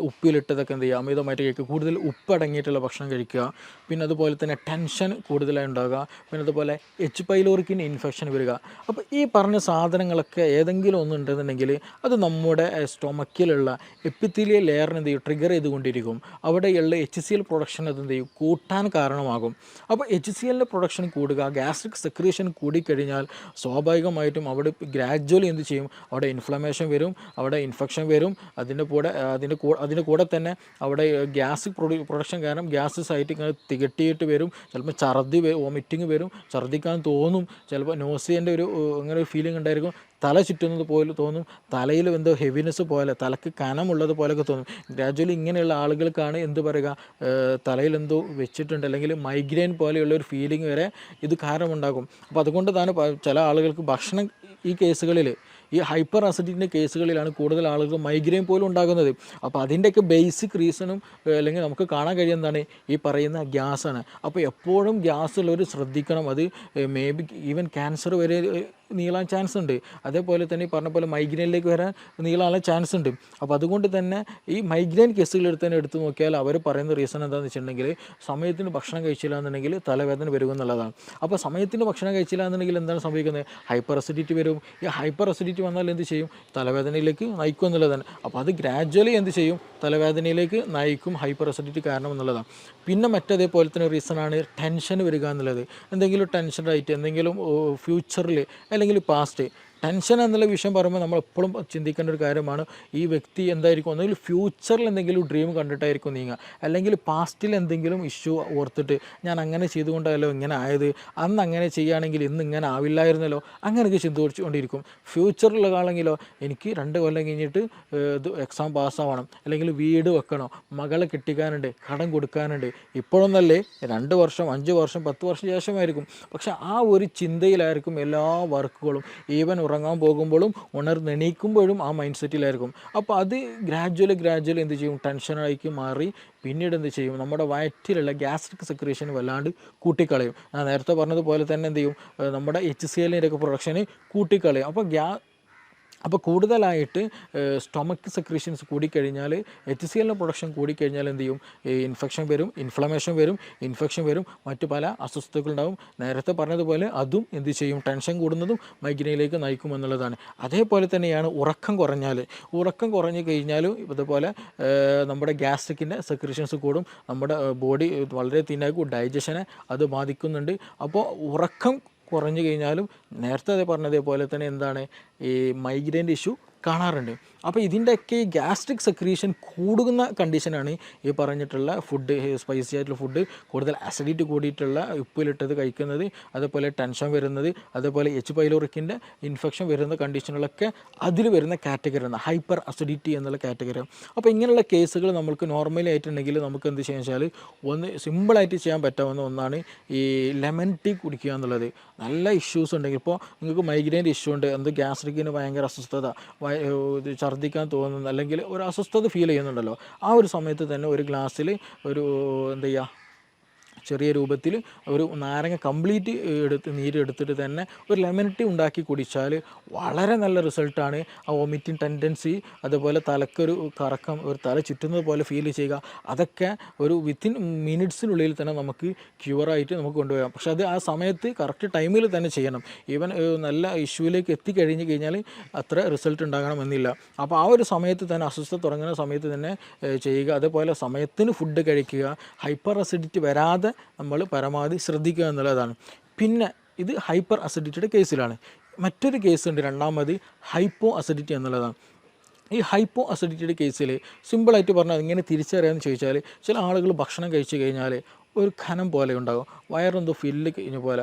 ഉപ്പിലിട്ടതൊക്കെ എന്ത് ചെയ്യുക, അമിതമായിട്ട് കഴിക്കുക, കൂടുതൽ ഉപ്പ് അടങ്ങിയിട്ടുള്ള ഭക്ഷണം കഴിക്കുക, പിന്നെ അതുപോലെ തന്നെ ടെൻഷൻ കൂടുതലായി ഉണ്ടാകുക, പിന്നെ അതുപോലെ എച്ച് പൈലോറിക്കിന് ഇൻഫെക്ഷൻ വരിക. അപ്പോൾ ഈ പറഞ്ഞ സാധനങ്ങളൊക്കെ ഏതെങ്കിലും ഒന്നുണ്ടെന്നുണ്ടെങ്കിൽ അത് നമ്മുടെ സ്റ്റൊമക്കിലുള്ള എപ്പിത്തീലിയൽ ലെയറിന് എന്ത് ചെയ്യും, ട്രിഗർ ചെയ്തുകൊണ്ടിരിക്കും. അവിടെയുള്ള HCl പ്രൊഡക്ഷൻ അത് എന്ത് ചെയ്യും, കൂട്ടാൻ കാരണമാകും. അപ്പോൾ HClൻ്റെ പ്രൊഡക്ഷൻ കൂടുക, ഗ്യാസ്ട്രിക് സെക്രീഷൻ കൂടിക്കഴിഞ്ഞാൽ സ്വാഭാവികമായിട്ടും അവിടെ ഗ്രാജ്വലി എന്ത് ചെയ്യും, അവിടെ ഇൻഫ്ലമേഷൻ വരും, അവിടെ ഇൻഫെക്ഷൻ വരും. അതിൻ്റെ കൂടെ തന്നെ അവിടെ ഗ്യാസ് പ്രൊഡക്ഷൻ കാരണം ഗ്യാസ് സൈറ്റ് ഇങ്ങനെ തികട്ടിയിട്ട് വരും. ചിലപ്പോൾ വോമിറ്റിങ് വരും, ഛർദ്ദിക്കാൻ തോന്നും, ചിലപ്പോൾ നോസിയൻ്റെ അങ്ങനെ ഒരു ഫീലിംഗ് ഉണ്ടായിരിക്കും, തല ചുറ്റുന്നത് പോലെ തോന്നും, തലയിൽ എന്തോ ഹെവിനെസ് പോലെ, തലക്ക് കനമുള്ളത് പോലെയൊക്കെ തോന്നും. ഗ്രാജ്വലി ഇങ്ങനെയുള്ള ആളുകൾക്കാണ് എന്ത് പറയുക, തലയിൽ എന്തോ വെച്ചിട്ടുണ്ട്, അല്ലെങ്കിൽ മൈഗ്രെയിൻ പോലെയുള്ള ഒരു ഫീലിംഗ് വരെ ഇത് കാരണമുണ്ടാകും. അപ്പോൾ അതുകൊണ്ട് തന്നെ ചില ആളുകൾക്ക് ഭക്ഷണം ഈ കേസുകളിൽ, ഈ ഹൈപ്പർ അസിഡിറ്റിൻ്റെ കേസുകളിലാണ് കൂടുതൽ ആളുകൾ മൈഗ്രെയിൻ പോലും ഉണ്ടാകുന്നത്. അപ്പോൾ അതിൻ്റെയൊക്കെ ബേസിക് റീസണും അല്ലെങ്കിൽ നമുക്ക് കാണാൻ കഴിയുന്നതാണ് ഈ പറയുന്ന ഗ്യാസാണ്. അപ്പോൾ എപ്പോഴും ഗ്യാസ് ഉള്ളവർ ശ്രദ്ധിക്കണം. അത് മേ ബി ഈവൻ ക്യാൻസർ വരെ നീളാൻ ചാൻസ് ഉണ്ട്. അതേപോലെ തന്നെ ഈ പറഞ്ഞ പോലെ മൈഗ്രെയിനിലേക്ക് വരാൻ നീളാനുള്ള ചാൻസ് ഉണ്ട്. അപ്പോൾ അതുകൊണ്ട് തന്നെ ഈ മൈഗ്രെയിൻ കേസുകൾ തന്നെ എടുത്തു നോക്കിയാൽ അവർ പറയുന്ന റീസൺ എന്താണെന്ന് വെച്ചിട്ടുണ്ടെങ്കിൽ സമയത്തിന് ഭക്ഷണം കഴിച്ചില്ല എന്നുണ്ടെങ്കിൽ തലവേദന വരുമെന്നുള്ളതാണ്. അപ്പോൾ സമയത്തിന് ഭക്ഷണം കഴിച്ചില്ല എന്നുണ്ടെങ്കിൽ എന്താണ് സംഭവിക്കുന്നത്, ഹൈപ്പർ അസിഡിറ്റി വരും. ഈ ഹൈപ്പർ അസിഡിറ്റി വന്നാൽ എന്ത് ചെയ്യും, തലവേദനയിലേക്ക് നയിക്കും എന്നുള്ളതാണ്. അപ്പോൾ അത് ഗ്രാജ്വലി എന്ത് ചെയ്യും, തലവേദനയിലേക്ക് നയിക്കും ഹൈപ്പർ അസിഡിറ്റി കാരണം എന്നുള്ളതാണ്. പിന്നെ മറ്റേതേപോലെ തന്നെ റീസണാണ് ടെൻഷൻ വരിക എന്നുള്ളത്. എന്തെങ്കിലും ടെൻഷനായിട്ട് എന്തെങ്കിലും ഫ്യൂച്ചറിൽ അല്ലെങ്കിൽ പാസ്റ്റ്, ടെൻഷൻ എന്നുള്ള വിഷയം പറയുമ്പോൾ നമ്മൾ എപ്പോഴും ചിന്തിക്കേണ്ട ഒരു കാര്യമാണ്, ഈ വ്യക്തി എന്തായിരിക്കും, ഒന്നെങ്കിൽ ഫ്യൂച്ചറിൽ എന്തെങ്കിലും ഡ്രീം കണ്ടിട്ടായിരിക്കും നീങ്ങുക, അല്ലെങ്കിൽ പാസ്റ്റിൽ എന്തെങ്കിലും ഇഷ്യൂ ഓർത്തിട്ട് ഞാൻ അങ്ങനെ ചെയ്തുകൊണ്ടല്ലോ ഇങ്ങനെ ആയത്, അന്ന് അങ്ങനെ ചെയ്യുകയാണെങ്കിൽ ഇന്ന് ഇങ്ങനെ ആവില്ലായിരുന്നല്ലോ, അങ്ങനെയൊക്കെ ചിന്തിച്ചുകൊണ്ടിരിക്കും. ഫ്യൂച്ചറിലുള്ള ആളെങ്കിലോ എനിക്ക് 2 കൊല്ലം കഴിഞ്ഞിട്ട് ഇത് എക്സാം പാസ്സാവണം, അല്ലെങ്കിൽ വീട് വെക്കണം, മകളെ കെട്ടിക്കാനുണ്ട്, കടം കൊടുക്കാനുണ്ട്. ഇപ്പോഴൊന്നല്ലേ, 2 വർഷം 5 വർഷം 10 വർഷം ശേഷമായിരിക്കും. പക്ഷെ ആ ഒരു ചിന്തയിലായിരിക്കും എല്ലാ വർക്കുകളും. ഈവൻ ഉറങ്ങാൻ പോകുമ്പോഴും ഉണർന്നെണീക്കുമ്പോഴും ആ മൈൻഡ് സെറ്റിലായിരിക്കും. അപ്പോൾ അത് ഗ്രാജ്വലി എന്ത് ചെയ്യും, ടെൻഷനായിക്ക് മാറി പിന്നീട് എന്ത് ചെയ്യും, നമ്മുടെ വയറ്റിലുള്ള ഗ്യാസ്ട്രിക് സെക്രീഷൻ വല്ലാണ്ട് കൂട്ടിക്കളയും. ഞാൻ നേരത്തെ പറഞ്ഞതുപോലെ തന്നെ എന്ത് ചെയ്യും, നമ്മുടെ HClൻ്റെ ഒക്കെ പ്രൊഡക്ഷന് കൂട്ടിക്കളയും. അപ്പോൾ കൂടുതലായിട്ട് സ്റ്റൊമക്ക് സെക്രീഷൻസ് കൂടിക്കഴിഞ്ഞാൽ, HClൻ്റെ പ്രൊഡക്ഷൻ കൂടിക്കഴിഞ്ഞാൽ എന്ത് ചെയ്യും, ഇൻഫെക്ഷൻ വരും, ഇൻഫെക്ഷൻ വരും, മറ്റു പല അസ്വസ്ഥതകളുണ്ടാവും. നേരത്തെ പറഞ്ഞതുപോലെ അതും എന്ത് ചെയ്യും, ടെൻഷൻ കൂടുന്നതും മൈഗ്രെയിനിലേക്ക് നയിക്കുമെന്നുള്ളതാണ്. അതേപോലെ തന്നെയാണ് ഉറക്കം കുറഞ്ഞു കഴിഞ്ഞാലും ഇതുപോലെ നമ്മുടെ ഗ്യാസ്ട്രിക്കിൻ്റെ സെക്രീഷൻസ് കൂടും, നമ്മുടെ ബോഡി വളരെ തിന്നാക്കും, ഡൈജഷനെ അത് ബാധിക്കുന്നുണ്ട്. അപ്പോൾ ഉറക്കം കുറഞ്ഞു കഴിഞ്ഞാലും നേരത്തെ പറഞ്ഞതേപോലെ തന്നെ എന്താണ്, ഈ മൈഗ്രെയിൻ്റെ ഇഷ്യൂ കാണാറുണ്ട്. അപ്പോൾ ഇതിൻ്റെയൊക്കെ ഈ ഗ്യാസ്ട്രിക് സെക്രീഷൻ കൂടുന്ന കണ്ടീഷനാണ് ഈ പറഞ്ഞിട്ടുള്ള ഫുഡ്, സ്പൈസി ആയിട്ടുള്ള ഫുഡ്, കൂടുതൽ അസിഡിറ്റി കൂടിയിട്ടുള്ള ഉപ്പിലിട്ടത് കഴിക്കുന്നത്, അതേപോലെ ടെൻഷൻ വരുന്നത്, അതേപോലെ എച്ച് പൈലോറിക്കിൻ്റെ ഇൻഫെക്ഷൻ വരുന്ന കണ്ടീഷനുകളൊക്കെ അതിൽ വരുന്ന കാറ്റഗറിയാണ് ഹൈപ്പർ അസിഡിറ്റി എന്നുള്ള കാറ്റഗറിയാണ്. അപ്പോൾ ഇങ്ങനെയുള്ള കേസുകൾ നമുക്ക് നോർമലി ആയിട്ടുണ്ടെങ്കിൽ നമുക്ക് എന്ത് ചെയ്യാന്ന് വെച്ചാൽ, ഒന്ന് സിമ്പിളായിട്ട് ചെയ്യാൻ പറ്റാവുന്ന ഒന്നാണ് ഈ ലെമൺ ടീ കുടിക്കുക എന്നുള്ളത്. നല്ല ഇഷ്യൂസ് ഉണ്ടെങ്കിൽ, ഇപ്പോൾ നിങ്ങൾക്ക് മൈഗ്രെയിൻ്റെ ഇഷ്യൂ ഉണ്ട്, ഗ്യാസ്ട്രിക്കിന് ഭയങ്കര അസ്വസ്ഥത, ഛർദ്ദിക്കാൻ തോന്നുന്നു, അല്ലെങ്കിൽ ഒരു അസ്വസ്ഥത ഫീൽ ചെയ്യുന്നുണ്ടല്ലോ, ആ ഒരു സമയത്ത് തന്നെ ഒരു ഗ്ലാസ്സിൽ എന്താ ചെയ്യുക, ചെറിയ രൂപത്തിൽ ഒരു നാരങ്ങ കംപ്ലീറ്റ് നീരെടുത്തിട്ട് തന്നെ ഒരു ലെമൺ ടീ ഉണ്ടാക്കി കുടിച്ചാൽ വളരെ നല്ല റിസൾട്ടാണ്. ആ വോമിറ്റിംഗ് ടെൻഡൻസി, അതുപോലെ തലക്കൊരു കറക്കം, ഒരു തല ചുറ്റുന്നത് പോലെ ഫീൽ ചെയ്യുക, അതൊക്കെ ഒരു വിത്തിൻ മിനിറ്റ്സിനുള്ളിൽ തന്നെ നമുക്ക് ക്യൂറായിട്ട് നമുക്ക് കൊണ്ടുപോകാം. പക്ഷെ അത് ആ സമയത്ത് കറക്റ്റ് ടൈമിൽ തന്നെ ചെയ്യണം. ഈവൻ നല്ല ഇഷ്യൂവിലേക്ക് എത്തിക്കഴിഞ്ഞ് കഴിഞ്ഞാൽ അത്ര റിസൾട്ട് ഉണ്ടാകണമെന്നില്ല. അപ്പോൾ ആ ഒരു സമയത്ത് തന്നെ, അസ്വസ്ഥത തുടങ്ങുന്ന സമയത്ത് തന്നെ ചെയ്യുക. അതേപോലെ സമയത്തിന് ഫുഡ് കഴിക്കുക, ഹൈപ്പർ അസിഡിറ്റി വരാതെ നമ്മൾ പരമാവധി ശ്രദ്ധിക്കുക എന്നുള്ളതാണ്. പിന്നെ ഇത് ഹൈപ്പർ അസിഡിറ്റിയുടെ കേസിലാണ്. മറ്റൊരു കേസുണ്ട്, രണ്ടാമത് ഹൈപ്പോ അസിഡിറ്റി എന്നുള്ളതാണ്. ഈ ഹൈപ്പോ അസിഡിറ്റിയുടെ കേസിൽ സിമ്പിളായിട്ട് പറഞ്ഞാൽ ഇങ്ങനെ തിരിച്ചറിയാമെന്ന് ചോദിച്ചാൽ, ചില ആളുകൾ ഭക്ഷണം കഴിച്ചു കഴിഞ്ഞാൽ ഒരു ഖനം പോലെ ഉണ്ടാകും, വയറെന്തോ ഫില്ല് കഴിഞ്ഞ പോലെ.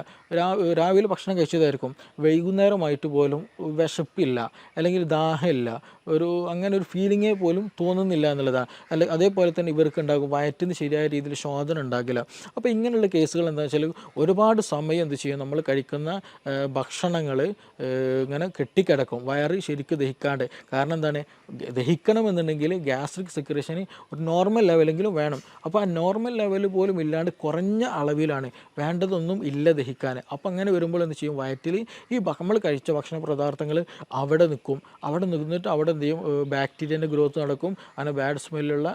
രാവിലെ ഭക്ഷണം കഴിച്ചതായിരിക്കും, വൈകുന്നേരമായിട്ട് പോലും വിശപ്പില്ല, അല്ലെങ്കിൽ ദാഹമില്ല, അങ്ങനെ ഒരു ഫീലിങ്ങേ പോലും തോന്നുന്നില്ല എന്നുള്ളതാണ്. അതേപോലെ തന്നെ ഇവർക്ക് ഉണ്ടാകും വയറ്റിന് ശരിയായ രീതിയിൽ ശോധന ഉണ്ടാകില്ല. അപ്പോൾ ഇങ്ങനെയുള്ള കേസുകൾ എന്താ വെച്ചാൽ ഒരുപാട് സമയം എന്ത് ചെയ്യും, നമ്മൾ കഴിക്കുന്ന ഭക്ഷണങ്ങൾ ഇങ്ങനെ കെട്ടിക്കിടക്കും, വയറ് ശരിക്കും ദഹിക്കാണ്ട്. കാരണം എന്താണ്, ദഹിക്കണമെന്നുണ്ടെങ്കിൽ ഗ്യാസ്ട്രിക് സെക്രേഷന് ഒരു നോർമൽ ലെവലെങ്കിലും വേണം. അപ്പോൾ ആ നോർമൽ ലെവൽ പോലും ഇല്ലാണ്ട് കുറഞ്ഞ അളവിലാണ്, വേണ്ടതൊന്നും ഇല്ല ദഹിക്കാൻ. അപ്പോൾ അങ്ങനെ വരുമ്പോൾ എന്ത് ചെയ്യും, വയറ്റിൽ ഈ നമ്മൾ കഴിച്ച ഭക്ഷണ പദാർത്ഥങ്ങൾ അവിടെ നിൽക്കും. അവിടെ നിന്നിട്ട് അവിടെ എന്ത് ചെയ്യും, ബാക്ടീരിയൻ്റെ ഗ്രോത്ത് നടക്കും. അങ്ങനെ ബാഡ് സ്മെല്ലുള്ള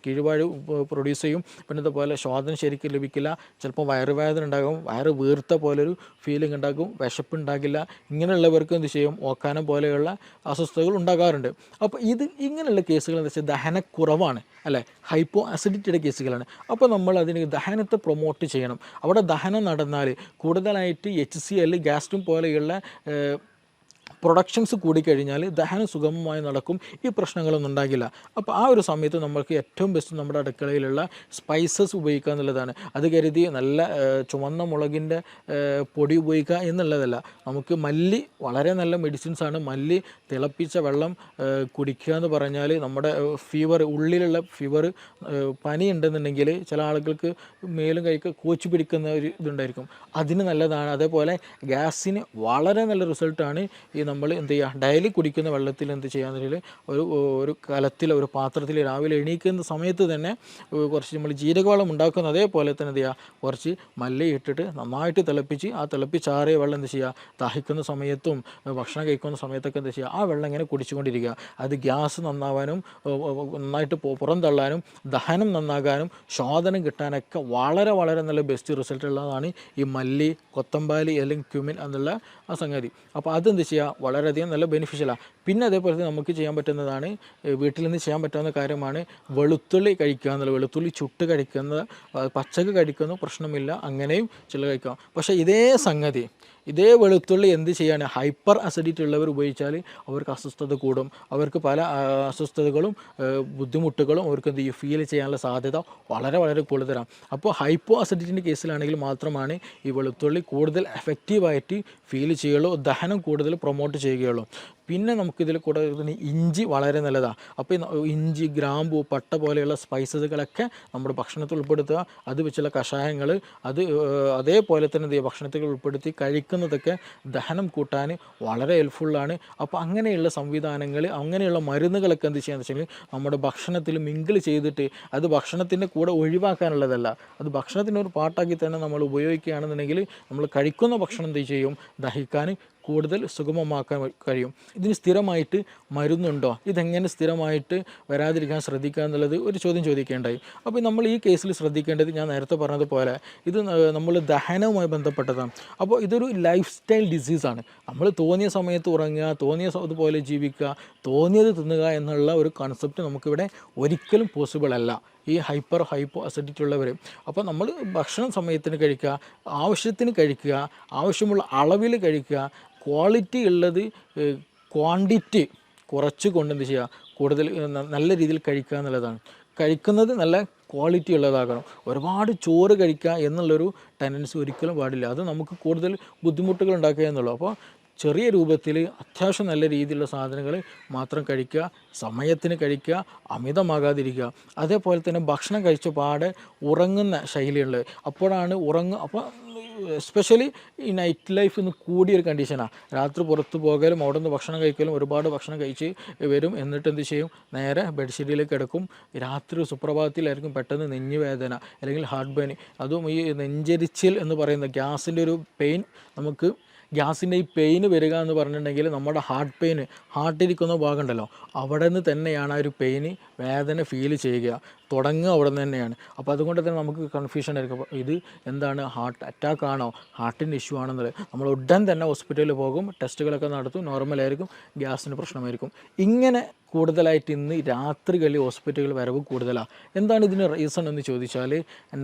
കീഴ്വാഴ് പ്രൊഡ്യൂസ് ചെയ്യും. പിന്നെ ഇതുപോലെ ശോധന ശരിക്കും ലഭിക്കില്ല. ചിലപ്പോൾ വയറുവേദന ഉണ്ടാകും, വയറ് വീർത്ത പോലൊരു ഫീലിംഗ് ഉണ്ടാകും, വിശപ്പുണ്ടാകില്ല. ഇങ്ങനെയുള്ളവർക്ക് എന്ത് ചെയ്യും, ഓക്കാനം പോലെയുള്ള അസ്വസ്ഥതകൾ ഉണ്ടാകാറുണ്ട്. അപ്പോൾ ഇങ്ങനെയുള്ള കേസുകൾ എന്താ വെച്ചാൽ ദഹനക്കുറവാണ്, അല്ലേ, ഹൈപ്പോ അസിഡിറ്റിയുടെ കേസുകളാണ്. അപ്പോൾ നമ്മൾ അതിന് ദഹനത്തെ പ്രൊമോട്ട് ചെയ്യണം. അവിടെ ദഹനം നടന്നാൽ കൂടുതലായിട്ട് HCl ഗ്യാസ്ട്രിൻ പോലെയുള്ള പ്രൊഡക്ഷൻസ് കൂടിക്കഴിഞ്ഞാൽ ദഹനം സുഗമമായി നടക്കും, ഈ പ്രശ്നങ്ങളൊന്നും ഉണ്ടാകില്ല. അപ്പോൾ ആ ഒരു സമയത്ത് നമുക്ക് ഏറ്റവും ബെസ്റ്റ് നമ്മുടെ അടുക്കളയിലുള്ള സ്പൈസസ് ഉപയോഗിക്കുക എന്നുള്ളതാണ്. അത് കരുതി നല്ല ചുവന്ന മുളകിൻ്റെ പൊടി ഉപയോഗിക്കുക എന്നുള്ളതല്ല. നമുക്ക് മല്ലി വളരെ നല്ല മെഡിസിൻസാണ്. മല്ലി തിളപ്പിച്ച വെള്ളം കുടിക്കുക എന്ന് പറഞ്ഞാൽ നമ്മുടെ ഫീവർ, ഉള്ളിലുള്ള ഫീവർ, പനി ഉണ്ടെന്നുണ്ടെങ്കിൽ ചില ആളുകൾക്ക് മേലും കൈക്ക് കോച്ച് പിടിക്കുന്ന ഒരു ഇതുണ്ടായിരിക്കും, അതിന് നല്ലതാണ്. അതേപോലെ ഗ്യാസിന് വളരെ നല്ല റിസൾട്ടാണ് ഈ നമ്മൾ എന്ത് ചെയ്യുക, ഡെയിലി കുടിക്കുന്ന വെള്ളത്തിൽ എന്ത് ചെയ്യാന്നുണ്ടെങ്കിൽ ഒരു കലത്തിൽ, ഒരു പാത്രത്തിൽ രാവിലെ എണീക്കുന്ന സമയത്ത് തന്നെ കുറച്ച് നമ്മൾ ജീരകവെള്ളം ഉണ്ടാക്കുന്ന അതേപോലെ തന്നെ എന്ത് ചെയ്യുക, കുറച്ച് മല്ലി ഇട്ടിട്ട് നന്നായിട്ട് തിളപ്പിച്ച് ആ തിളപ്പിച്ചാറിയ വെള്ളം എന്ത് ചെയ്യുക, ദാഹിക്കുന്ന സമയത്തും ഭക്ഷണം കഴിക്കുന്ന സമയത്തൊക്കെ എന്ത് ചെയ്യുക, ആ വെള്ളം ഇങ്ങനെ കുടിച്ചുകൊണ്ടിരിക്കുക. അത് ഗ്യാസ് നന്നാവാനും നന്നായിട്ട് പുറന്തള്ളാനും ദഹനം നന്നാകാനും ശോധനം കിട്ടാനൊക്കെ വളരെ വളരെ നല്ല ബെസ്റ്റ് റിസൾട്ട് ഉള്ളതാണ് ഈ മല്ലി, കൊത്തമ്പാലി അല്ലെങ്കിൽ ക്യുമിൻ എന്നുള്ള ആ സംഗതി. അപ്പോൾ അതെന്ത് ചെയ്യുക, വളരെയധികം നല്ല ബെനിഫിഷ്യലാണ്. പിന്നെ അതേപോലെ തന്നെ നമുക്ക് ചെയ്യാൻ പറ്റുന്നതാണ്, വീട്ടിൽ നിന്ന് ചെയ്യാൻ പറ്റാവുന്ന കാര്യമാണ് വെളുത്തുള്ളി കഴിക്കുക എന്നുള്ളത്. വെളുത്തുള്ളി ചുട്ട് കഴിക്കുന്നത്, പച്ചക്ക് കഴിക്കുന്ന പ്രശ്നമില്ല, അങ്ങനെയും ചില കഴിക്കാം. പക്ഷേ ഇതേ വെളുത്തുള്ളി എന്ത് ചെയ്യാണ്, ഹൈപ്പർ അസിഡിറ്റി ഉള്ളവർ ഉപയോഗിച്ചാൽ അവർക്ക് അസ്വസ്ഥത കൂടും, അവർക്ക് പല അസ്വസ്ഥതകളും ബുദ്ധിമുട്ടുകളും അവർക്ക് എന്ത് ചെയ്യും, ഫീൽ ചെയ്യാനുള്ള സാധ്യത വളരെ വളരെ കൂടുതലാണ്. അപ്പോൾ ഹൈപ്പോ അസിഡിറ്റിൻ്റെ കേസിലാണെങ്കിൽ മാത്രമാണ് ഈ വെളുത്തുള്ളി കൂടുതൽ എഫക്റ്റീവായിട്ട് ഫീൽ ചെയ്യുകയുള്ളൂ, ദഹനം കൂടുതൽ പ്രൊമോട്ട് ചെയ്യുകയുള്ളൂ. പിന്നെ നമുക്കിതിൽ കൂടെ ഇഞ്ചി വളരെ നല്ലതാണ്. അപ്പോൾ ഇഞ്ചി, ഗ്രാമ്പു, പട്ട പോലെയുള്ള സ്പൈസസുകളൊക്കെ നമ്മുടെ ഭക്ഷണത്തിൽ ഉൾപ്പെടുത്തുക. അത് വെച്ചുള്ള കഷായങ്ങൾ, അതേപോലെ തന്നെ ഭക്ഷണത്തിൽ ഉൾപ്പെടുത്തി കഴിക്കുന്നതൊക്കെ ദഹനം കൂട്ടാൻ വളരെ ഹെൽപ്ഫുള്ളാണ്. അപ്പോൾ അങ്ങനെയുള്ള സംവിധാനങ്ങൾ, അങ്ങനെയുള്ള മരുന്നുകളൊക്കെ എന്ത് ചെയ്യാന്ന് വെച്ചാൽ നമ്മുടെ ഭക്ഷണത്തിൽ മിങ്കിൾ ചെയ്തിട്ട്, അത് ഭക്ഷണത്തിൻ്റെ കൂടെ ഒഴിവാക്കാനുള്ളതല്ല, അത് ഭക്ഷണത്തിൻ്റെ ഒരു പാർട്ടാക്കി തന്നെ നമ്മൾ ഉപയോഗിക്കുകയാണെന്നുണ്ടെങ്കിൽ നമ്മൾ കഴിക്കുന്ന ഭക്ഷണം എന്ത് ചെയ്യും, ദഹിക്കാൻ കൂടുതൽ സുഗമമാക്കാൻ കഴിയും. ഇതിന് സ്ഥിരമായിട്ട് മരുന്നുണ്ടോ, ഇതെങ്ങനെ സ്ഥിരമായിട്ട് വരാതിരിക്കാൻ ശ്രദ്ധിക്കുക എന്നുള്ളത് ഒരു ചോദ്യം ചോദിക്കേണ്ടായി. അപ്പോൾ നമ്മൾ ഈ കേസിൽ ശ്രദ്ധിക്കേണ്ടത്, ഞാൻ നേരത്തെ പറഞ്ഞതുപോലെ ഇത് നമ്മൾ ദഹനവുമായി ബന്ധപ്പെട്ടതാണ്. അപ്പോൾ ഇതൊരു ലൈഫ് സ്റ്റൈൽ ഡിസീസാണ്. നമ്മൾ തോന്നിയ സമയത്ത് ഉറങ്ങുക, അതുപോലെ ജീവിക്കുക, തോന്നിയത് തിന്നുക എന്നുള്ള ഒരു കൺസെപ്റ്റ് നമുക്കിവിടെ ഒരിക്കലും പോസിബിൾ അല്ല ഈ ഹൈപ്പോ അസിഡിറ്റി ഉള്ളവർ. അപ്പോൾ നമ്മൾ ഭക്ഷണം സമയത്തിന് കഴിക്കുക, ആവശ്യത്തിന് കഴിക്കുക, ആവശ്യമുള്ള അളവിൽ കഴിക്കുക, ക്വാളിറ്റി ഉള്ളത് ക്വാണ്ടിറ്റി കുറച്ച് കൊണ്ട് എന്ത് ചെയ്യുക, കൂടുതൽ നല്ല രീതിയിൽ കഴിക്കുക എന്നുള്ളതാണ്. കഴിക്കുന്നത് നല്ല ക്വാളിറ്റി ഉള്ളതാകണം. ഒരുപാട് ചോറ് കഴിക്കുക എന്നുള്ളൊരു ടെൻഡൻസി ഒരിക്കലും പാടില്ല, അത് നമുക്ക് കൂടുതൽ ബുദ്ധിമുട്ടുകൾ ഉണ്ടാക്കുക എന്നുള്ളൂ. അപ്പോൾ ചെറിയ രൂപത്തിൽ അത്യാവശ്യം നല്ല രീതിയിലുള്ള സാധനങ്ങൾ മാത്രം കഴിക്കുക, സമയത്തിന് കഴിക്കുക, അമിതമാകാതിരിക്കുക. അതേപോലെ തന്നെ ഭക്ഷണം കഴിച്ച പാടെ ഉറങ്ങുന്ന ശൈലിയുള്ളത്, അപ്പോഴാണ് അപ്പോൾ എസ്പെഷ്യലി ഈ നൈറ്റ് ലൈഫ് ഇന്ന് കൂടിയൊരു കണ്ടീഷനാണ്. രാത്രി പുറത്ത് പോകലും അവിടെ നിന്ന് ഭക്ഷണം കഴിക്കലും, ഒരുപാട് ഭക്ഷണം കഴിച്ച് വരും, എന്നിട്ട് എന്ത് ചെയ്യും, നേരെ ബെഡ്ഷീറ്റിലേക്ക് കിടക്കും. രാത്രി സുപ്രഭാതത്തിലായിരിക്കും പെട്ടെന്ന് നെഞ്ഞുവേദന അല്ലെങ്കിൽ ഹാർട്ട് പെയിൻ. അതും ഈ നെഞ്ചരിച്ചിൽ എന്ന് പറയുന്ന ഗ്യാസിൻ്റെ ഒരു പെയിൻ, നമുക്ക് ഗ്യാസിൻ്റെ ഈ പെയിന് വരിക എന്ന് പറഞ്ഞിട്ടുണ്ടെങ്കിൽ നമ്മുടെ ഹാർട്ടിരിക്കുന്ന ഭാഗം ഉണ്ടല്ലോ, അവിടെ നിന്ന് തന്നെയാണ് ആ ഒരു പെയിന്, വേദന ഫീൽ ചെയ്യുക, തുടങ്ങുക അവിടെ നിന്ന് തന്നെയാണ്. അപ്പോൾ അതുകൊണ്ട് തന്നെ നമുക്ക് കൺഫ്യൂഷൻ ആയിരിക്കും, ഇത് എന്താണ്, ഹാർട്ട് അറ്റാക്ക് ആണോ, ഹാർട്ടിൻ്റെ ഇഷ്യൂ ആണെന്നുള്ളത്. നമ്മൾ ഉടൻ തന്നെ ഹോസ്പിറ്റലിൽ പോകും, ടെസ്റ്റുകളൊക്കെ നടത്തും, നോർമലായിരിക്കും, ഗ്യാസിന് പ്രശ്നമായിരിക്കും. ഇങ്ങനെ കൂടുതലായിട്ട് ഇന്ന് രാത്രികളിൽ ഹോസ്പിറ്റലുകൾ വരവ് കൂടുതലാണ്. എന്താണ് ഇതിന് റീസൺ എന്ന് ചോദിച്ചാൽ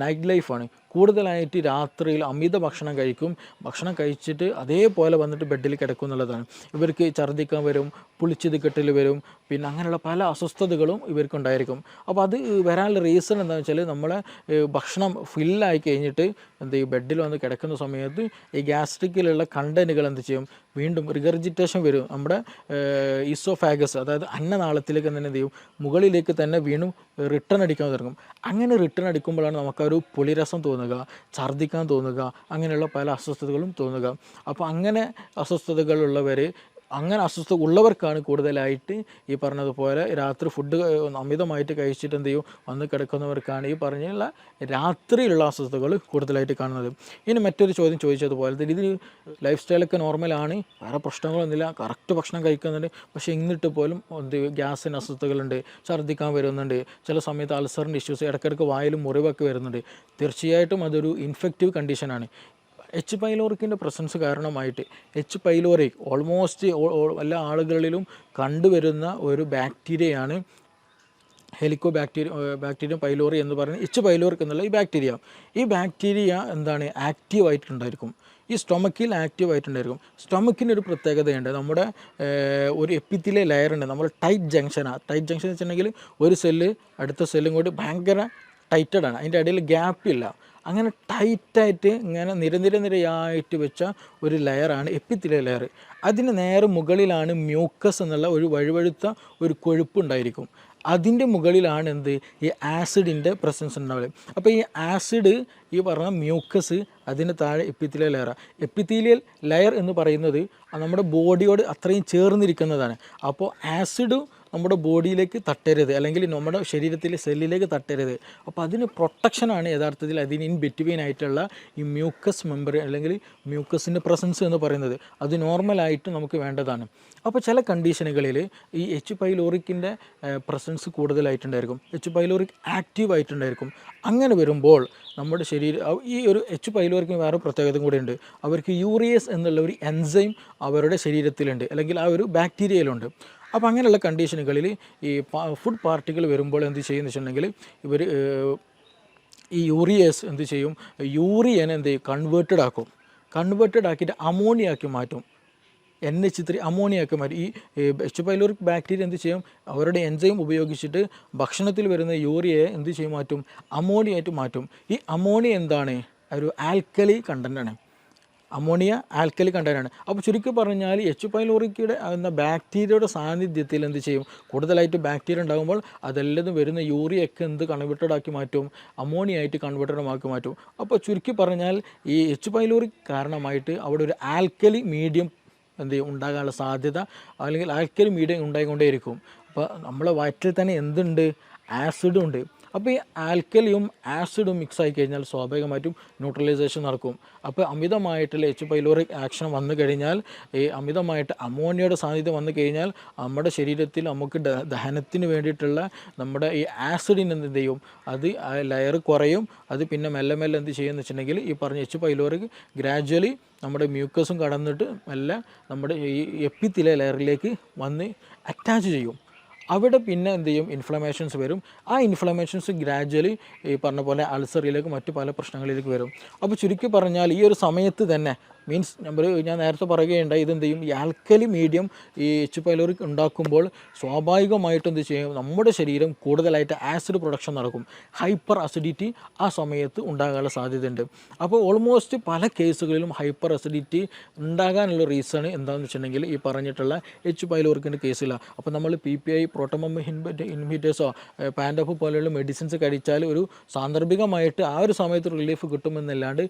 നൈറ്റ് ലൈഫാണ്. കൂടുതലായിട്ട് രാത്രിയിൽ അമിത ഭക്ഷണം കഴിക്കും, ഭക്ഷണം കഴിച്ചിട്ട് അതേപോലെ വന്നിട്ട് ബെഡിൽ കിടക്കും എന്നുള്ളതാണ്. ഇവർക്ക് ഛർദ്ദിക്കാൻ വരും, പുളിച്ചത് കെട്ടൽ വരും, പിന്നെ അങ്ങനെയുള്ള പല അസ്വസ്ഥതകളും ഇവർക്കുണ്ടായിരിക്കും. അപ്പോൾ അത് വരാനുള്ള റീസൺ എന്താണെന്ന് വെച്ചാൽ നമ്മളെ ഭക്ഷണം ഫില്ലായി കഴിഞ്ഞിട്ട് എന്ത് ചെയ്യും, ബെഡിൽ വന്ന് കിടക്കുന്ന സമയത്ത് ഈ ഗ്യാസ്ട്രിക്കിലുള്ള കണ്ടൻറ്റുകൾ എന്ത് ചെയ്യും, വീണ്ടും റിഗർജിറ്റേഷൻ വരും. നമ്മുടെ ഈസോഫാഗസ്, അതായത് അന്നനാളത്തിലേക്ക് തന്നെ എന്ത് ചെയ്യും, മുകളിലേക്ക് തന്നെ വീണ്ടും റിട്ടേൺ അടിക്കാൻ തുടങ്ങും. അങ്ങനെ റിട്ടേൺ അടിക്കുമ്പോഴാണ് നമുക്കൊരു പുളിരസം തോന്നുക, ഛർദ്ദിക്കാൻ തോന്നുക, അങ്ങനെയുള്ള പല അസ്വസ്ഥതകളും തോന്നുക. അപ്പോൾ അങ്ങനെ അസ്വസ്ഥതകളുള്ളവർ, അങ്ങനെ അസ്വസ്ഥത ഉള്ളവർക്കാണ് കൂടുതലായിട്ട് ഈ പറഞ്ഞതുപോലെ രാത്രി ഫുഡ് അമിതമായിട്ട് കഴിച്ചിട്ട് എന്ത് ചെയ്യും, വന്ന് കിടക്കുന്നവർക്കാണ് ഈ പറഞ്ഞുള്ള രാത്രിയിലുള്ള അസ്വസ്ഥതകൾ കൂടുതലായിട്ട് കാണുന്നത്. ഇനി മറ്റൊരു ചോദ്യം ചോദിച്ചതുപോലെ തന്നെ ഇത് ലൈഫ് സ്റ്റൈലൊക്കെ നോർമലാണ്, വേറെ പ്രശ്നങ്ങളൊന്നുമില്ല, കറക്റ്റ് ഭക്ഷണം കഴിക്കുന്നുണ്ട്, പക്ഷേ എന്നിട്ട് പോലും എന്ത് ഗ്യാസിന് അസ്വസ്ഥതകളുണ്ട്, ഛർദ്ദിക്കാൻ വരുന്നുണ്ട്, ചില സമയത്ത് അൾസറിൻ്റെ ഇഷ്യൂസ്, ഇടയ്ക്കിടയ്ക്ക് വായിലും മുറിവൊക്കെ വരുന്നുണ്ട്. തീർച്ചയായിട്ടും അതൊരു ഇൻഫെക്റ്റീവ് കണ്ടീഷനാണ്. എച്ച് പൈലോറിക്കിൻ്റെ പ്രസൻസ് കാരണമായിട്ട് എച്ച് പൈലോറി ഓൾമോസ്റ്റ് എല്ലാ ആളുകളിലും കണ്ടുവരുന്ന ഒരു ബാക്ടീരിയയാണ് ബാക്ടീരിയം പൈലോറി എന്ന് പറയുന്നത്. എച്ച് പൈലോറിക് എന്നുള്ള ഈ ബാക്ടീരിയ എന്താണ്, ആക്റ്റീവായിട്ടുണ്ടായിരിക്കും. ഈ സ്റ്റൊമക്കിൽ ആക്റ്റീവായിട്ടുണ്ടായിരിക്കും. സ്റ്റൊമക്കിന് ഒരു പ്രത്യേകതയുണ്ട്. നമ്മുടെ ഒരു എപ്പിത്തിലെ ലെയർ ഉണ്ട്, നമ്മൾ ടൈറ്റ് ജംഗ്ഷനാണ്. ടൈറ്റ് ജംഗ്ഷൻ എന്ന് വെച്ചിട്ടുണ്ടെങ്കിൽ ഒരു സെല്ല് അടുത്ത സെല്ലും കൂടി ഭയങ്കര ടൈറ്റഡാണ്, അതിൻ്റെ ഇടയിൽ ഗ്യാപ്പില്ല. അങ്ങനെ ടൈറ്റായിട്ട് ഇങ്ങനെ നിരയായിട്ട് വെച്ച ഒരു ലെയറാണ് എപ്പിത്തിലെ ലെയർ. അതിന് നേരെ മുകളിലാണ് മ്യൂക്കസ് എന്നുള്ള ഒരു വഴുവഴുത്ത ഒരു കൊഴുപ്പുണ്ടായിരിക്കും. അതിൻ്റെ മുകളിലാണ് എന്ത്, ഈ ആസിഡിൻ്റെ പ്രസൻസ് ഉണ്ടാവുക. അപ്പോൾ ഈ ആസിഡ്, ഈ പറഞ്ഞ മ്യൂക്കസ്, അതിന് താഴെ എപ്പിത്തീലിയൽ ലെയറാണ്. എപ്പിത്തീലിയൽ ലെയർ എന്ന് പറയുന്നത് നമ്മുടെ ബോഡിയോട് അത്രയും ചേർന്നിരിക്കുന്നതാണ്. അപ്പോൾ ആസിഡ് നമ്മുടെ ബോഡിയിലേക്ക് തട്ടരുത്, അല്ലെങ്കിൽ നമ്മുടെ ശരീരത്തിലെ സെല്ലിലേക്ക് തട്ടരുത്. അപ്പോൾ അതിന് പ്രൊട്ടക്ഷനാണ് യഥാർത്ഥത്തിൽ അതിന് ഇൻ ബിറ്റ്വീൻ ആയിട്ടുള്ള ഈ മ്യൂക്കസ് മെമ്പർ അല്ലെങ്കിൽ മ്യൂക്കസിൻ്റെ പ്രസൻസ് എന്ന് പറയുന്നത്. അത് നോർമലായിട്ട് നമുക്ക് വേണ്ടതാണ്. അപ്പോൾ ചില കണ്ടീഷനുകളിൽ ഈ എച്ച് പൈലോറിക്കിൻ്റെ പ്രസൻസ് കൂടുതലായിട്ടുണ്ടായിരിക്കും, എച്ച് പൈലോറിക് ആക്റ്റീവ് ആയിട്ടുണ്ടായിരിക്കും. അങ്ങനെ വരുമ്പോൾ നമ്മുടെ ശരീരം, ഈ ഒരു എച്ച് പൈലോറിക്കിന് വേറെ പ്രത്യേകത കൂടെ ഉണ്ട്. അവർക്ക് യൂറിയസ് എന്നുള്ള ഒരു എൻസൈം അവരുടെ ശരീരത്തിലുണ്ട്, അല്ലെങ്കിൽ ആ ഒരു ബാക്ടീരിയയിലുണ്ട്. അപ്പോൾ അങ്ങനെയുള്ള കണ്ടീഷനുകളിൽ ഈ ഫുഡ് പാർട്ടികൾ വരുമ്പോൾ എന്ത് ചെയ്യുമെന്ന് വെച്ചിട്ടുണ്ടെങ്കിൽ ഇവർ ഈ യൂറിയസ് എന്ത് ചെയ്യും, യൂറിയനെ എന്ത് ചെയ്യും, കൺവേർട്ടഡ് ആക്കിയിട്ട് അമോണിയാക്കി മാറ്റും. NH3 അമോണിയാക്കി മാറ്റും. ഈ എച്ച് പൈലോറിക് ബാക്ടീരിയ എന്ത് ചെയ്യും, അവരുടെ എൻസൈം ഉപയോഗിച്ചിട്ട് ഭക്ഷണത്തിൽ വരുന്ന യൂറിയയെ എന്ത് ചെയ്യും, മാറ്റും, അമോണിയായിട്ട് മാറ്റും. ഈ അമോണിയ എന്താണ്, ഒരു ആൽക്കലി കണ്ടൻ്റാണ്. അമോണിയ ആൽക്കലി കണ്ടൻ്റാണ്. അപ്പോൾ ചുരുക്കി പറഞ്ഞാൽ എച്ച് പൈലോറിക്കയുടെ എന്ന ബാക്ടീരിയയുടെ സാന്നിധ്യത്തിൽ എന്ത് ചെയ്യും, കൂടുതലായിട്ട് ബാക്ടീരിയ ഉണ്ടാകുമ്പോൾ അതെല്ലാം വരുന്ന യൂറിയൊക്കെ എന്ത് കൺവേർട്ടഡ് ആക്കി മാറ്റും, അമോണിയ ആയിട്ട് കൺവേർട്ടഡ് ആക്കി മാറ്റും. അപ്പോൾ ചുരുക്കി പറഞ്ഞാൽ ഈ എച്ച് പൈലോറിക് കാരണമായിട്ട് അവിടെ ഒരു ആൽക്കലി മീഡിയം എന്ത് ചെയ്യും, ഉണ്ടാകാനുള്ള സാധ്യത, അല്ലെങ്കിൽ ആൽക്കലി മീഡിയം ഉണ്ടായിക്കൊണ്ടേയിരിക്കും. അപ്പോൾ നമ്മളെ വയറ്റിൽ തന്നെ എന്തുണ്ട്, ആസിഡും ഉണ്ട്. അപ്പോൾ ഈ ആൽക്കലിയും ആസിഡും മിക്സ് ആയി കഴിഞ്ഞാൽ സ്വാഭാവികമായിട്ടും ന്യൂട്രലൈസേഷൻ നടക്കും. അപ്പോൾ അമിതമായിട്ടുള്ള എച്ച് പൈലോറിക് ആക്ഷൻ വന്നു കഴിഞ്ഞാൽ, ഈ അമിതമായിട്ട് അമോണിയയുടെ സാന്നിധ്യം വന്നു കഴിഞ്ഞാൽ നമ്മുടെ ശരീരത്തിൽ നമുക്ക് ദഹനത്തിന് വേണ്ടിയിട്ടുള്ള നമ്മുടെ ഈ ആസിഡിന് എന്ത് ചെയ്യും, അത് ലെയർ കുറയും. അത് പിന്നെ മെല്ലെ മെല്ലെ എന്ത് ചെയ്യുമെന്ന് വെച്ചിട്ടുണ്ടെങ്കിൽ ഈ പറഞ്ഞ എച്ച് പൈലോറിക് ഗ്രാജ്വലി നമ്മുടെ മ്യൂക്കസും കടന്നിട്ട് മെല്ലെ നമ്മുടെ ഈ എപ്പിത്തീലിയൽ ലെയറിലേക്ക് വന്ന് അറ്റാച്ച് ചെയ്യും. അവിടെ പിന്നെ എന്ത് ചെയ്യും, ഇൻഫ്ലമേഷൻസ് വരും. ആ ഇൻഫ്ലമേഷൻസ് ഗ്രാജ്വലി ഈ പറഞ്ഞ പോലെ അൾസറിലേക്ക് മറ്റു പല പ്രശ്നങ്ങളിലേക്ക് വരും. അപ്പോൾ ചുരുക്കി പറഞ്ഞാൽ ഈ ഒരു സമയത്ത് തന്നെ മീൻസ് ഞാൻ നേരത്തെ പറയുകയുണ്ടായി, ഇതെന്ത് ചെയ്യും, ഈ ആൽക്കലി മീഡിയം ഈ എച്ച് പൈലോറിക് ഉണ്ടാക്കുമ്പോൾ സ്വാഭാവികമായിട്ടും എന്ത് ചെയ്യും, നമ്മുടെ ശരീരം കൂടുതലായിട്ട് ആസിഡ് പ്രൊഡക്ഷൻ നടക്കും. ഹൈപ്പർ അസിഡിറ്റി ആ സമയത്ത് ഉണ്ടാകാനുള്ള സാധ്യതയുണ്ട്. അപ്പോൾ ഓൾമോസ്റ്റ് പല കേസുകളിലും ഹൈപ്പർ അസിഡിറ്റി ഉണ്ടാകാനുള്ള റീസൺ എന്താണെന്ന് വെച്ചിട്ടുണ്ടെങ്കിൽ ഈ പറഞ്ഞിട്ടുള്ള എച്ച് പൈലോറിക്കിൻ്റെ കേസിലാണ്. അപ്പോൾ നമ്മൾ PPI പ്രോട്ടോമം ഇൻഹിബിറ്റേഴ്സോ പാൻഡോഫ് പോലെയുള്ള മെഡിസിൻസ് കഴിച്ചാൽ ഒരു സാന്ദർഭികമായിട്ട് ആ ഒരു സമയത്ത് റിലീഫ് കിട്ടുമെന്നല്ലാണ്ട്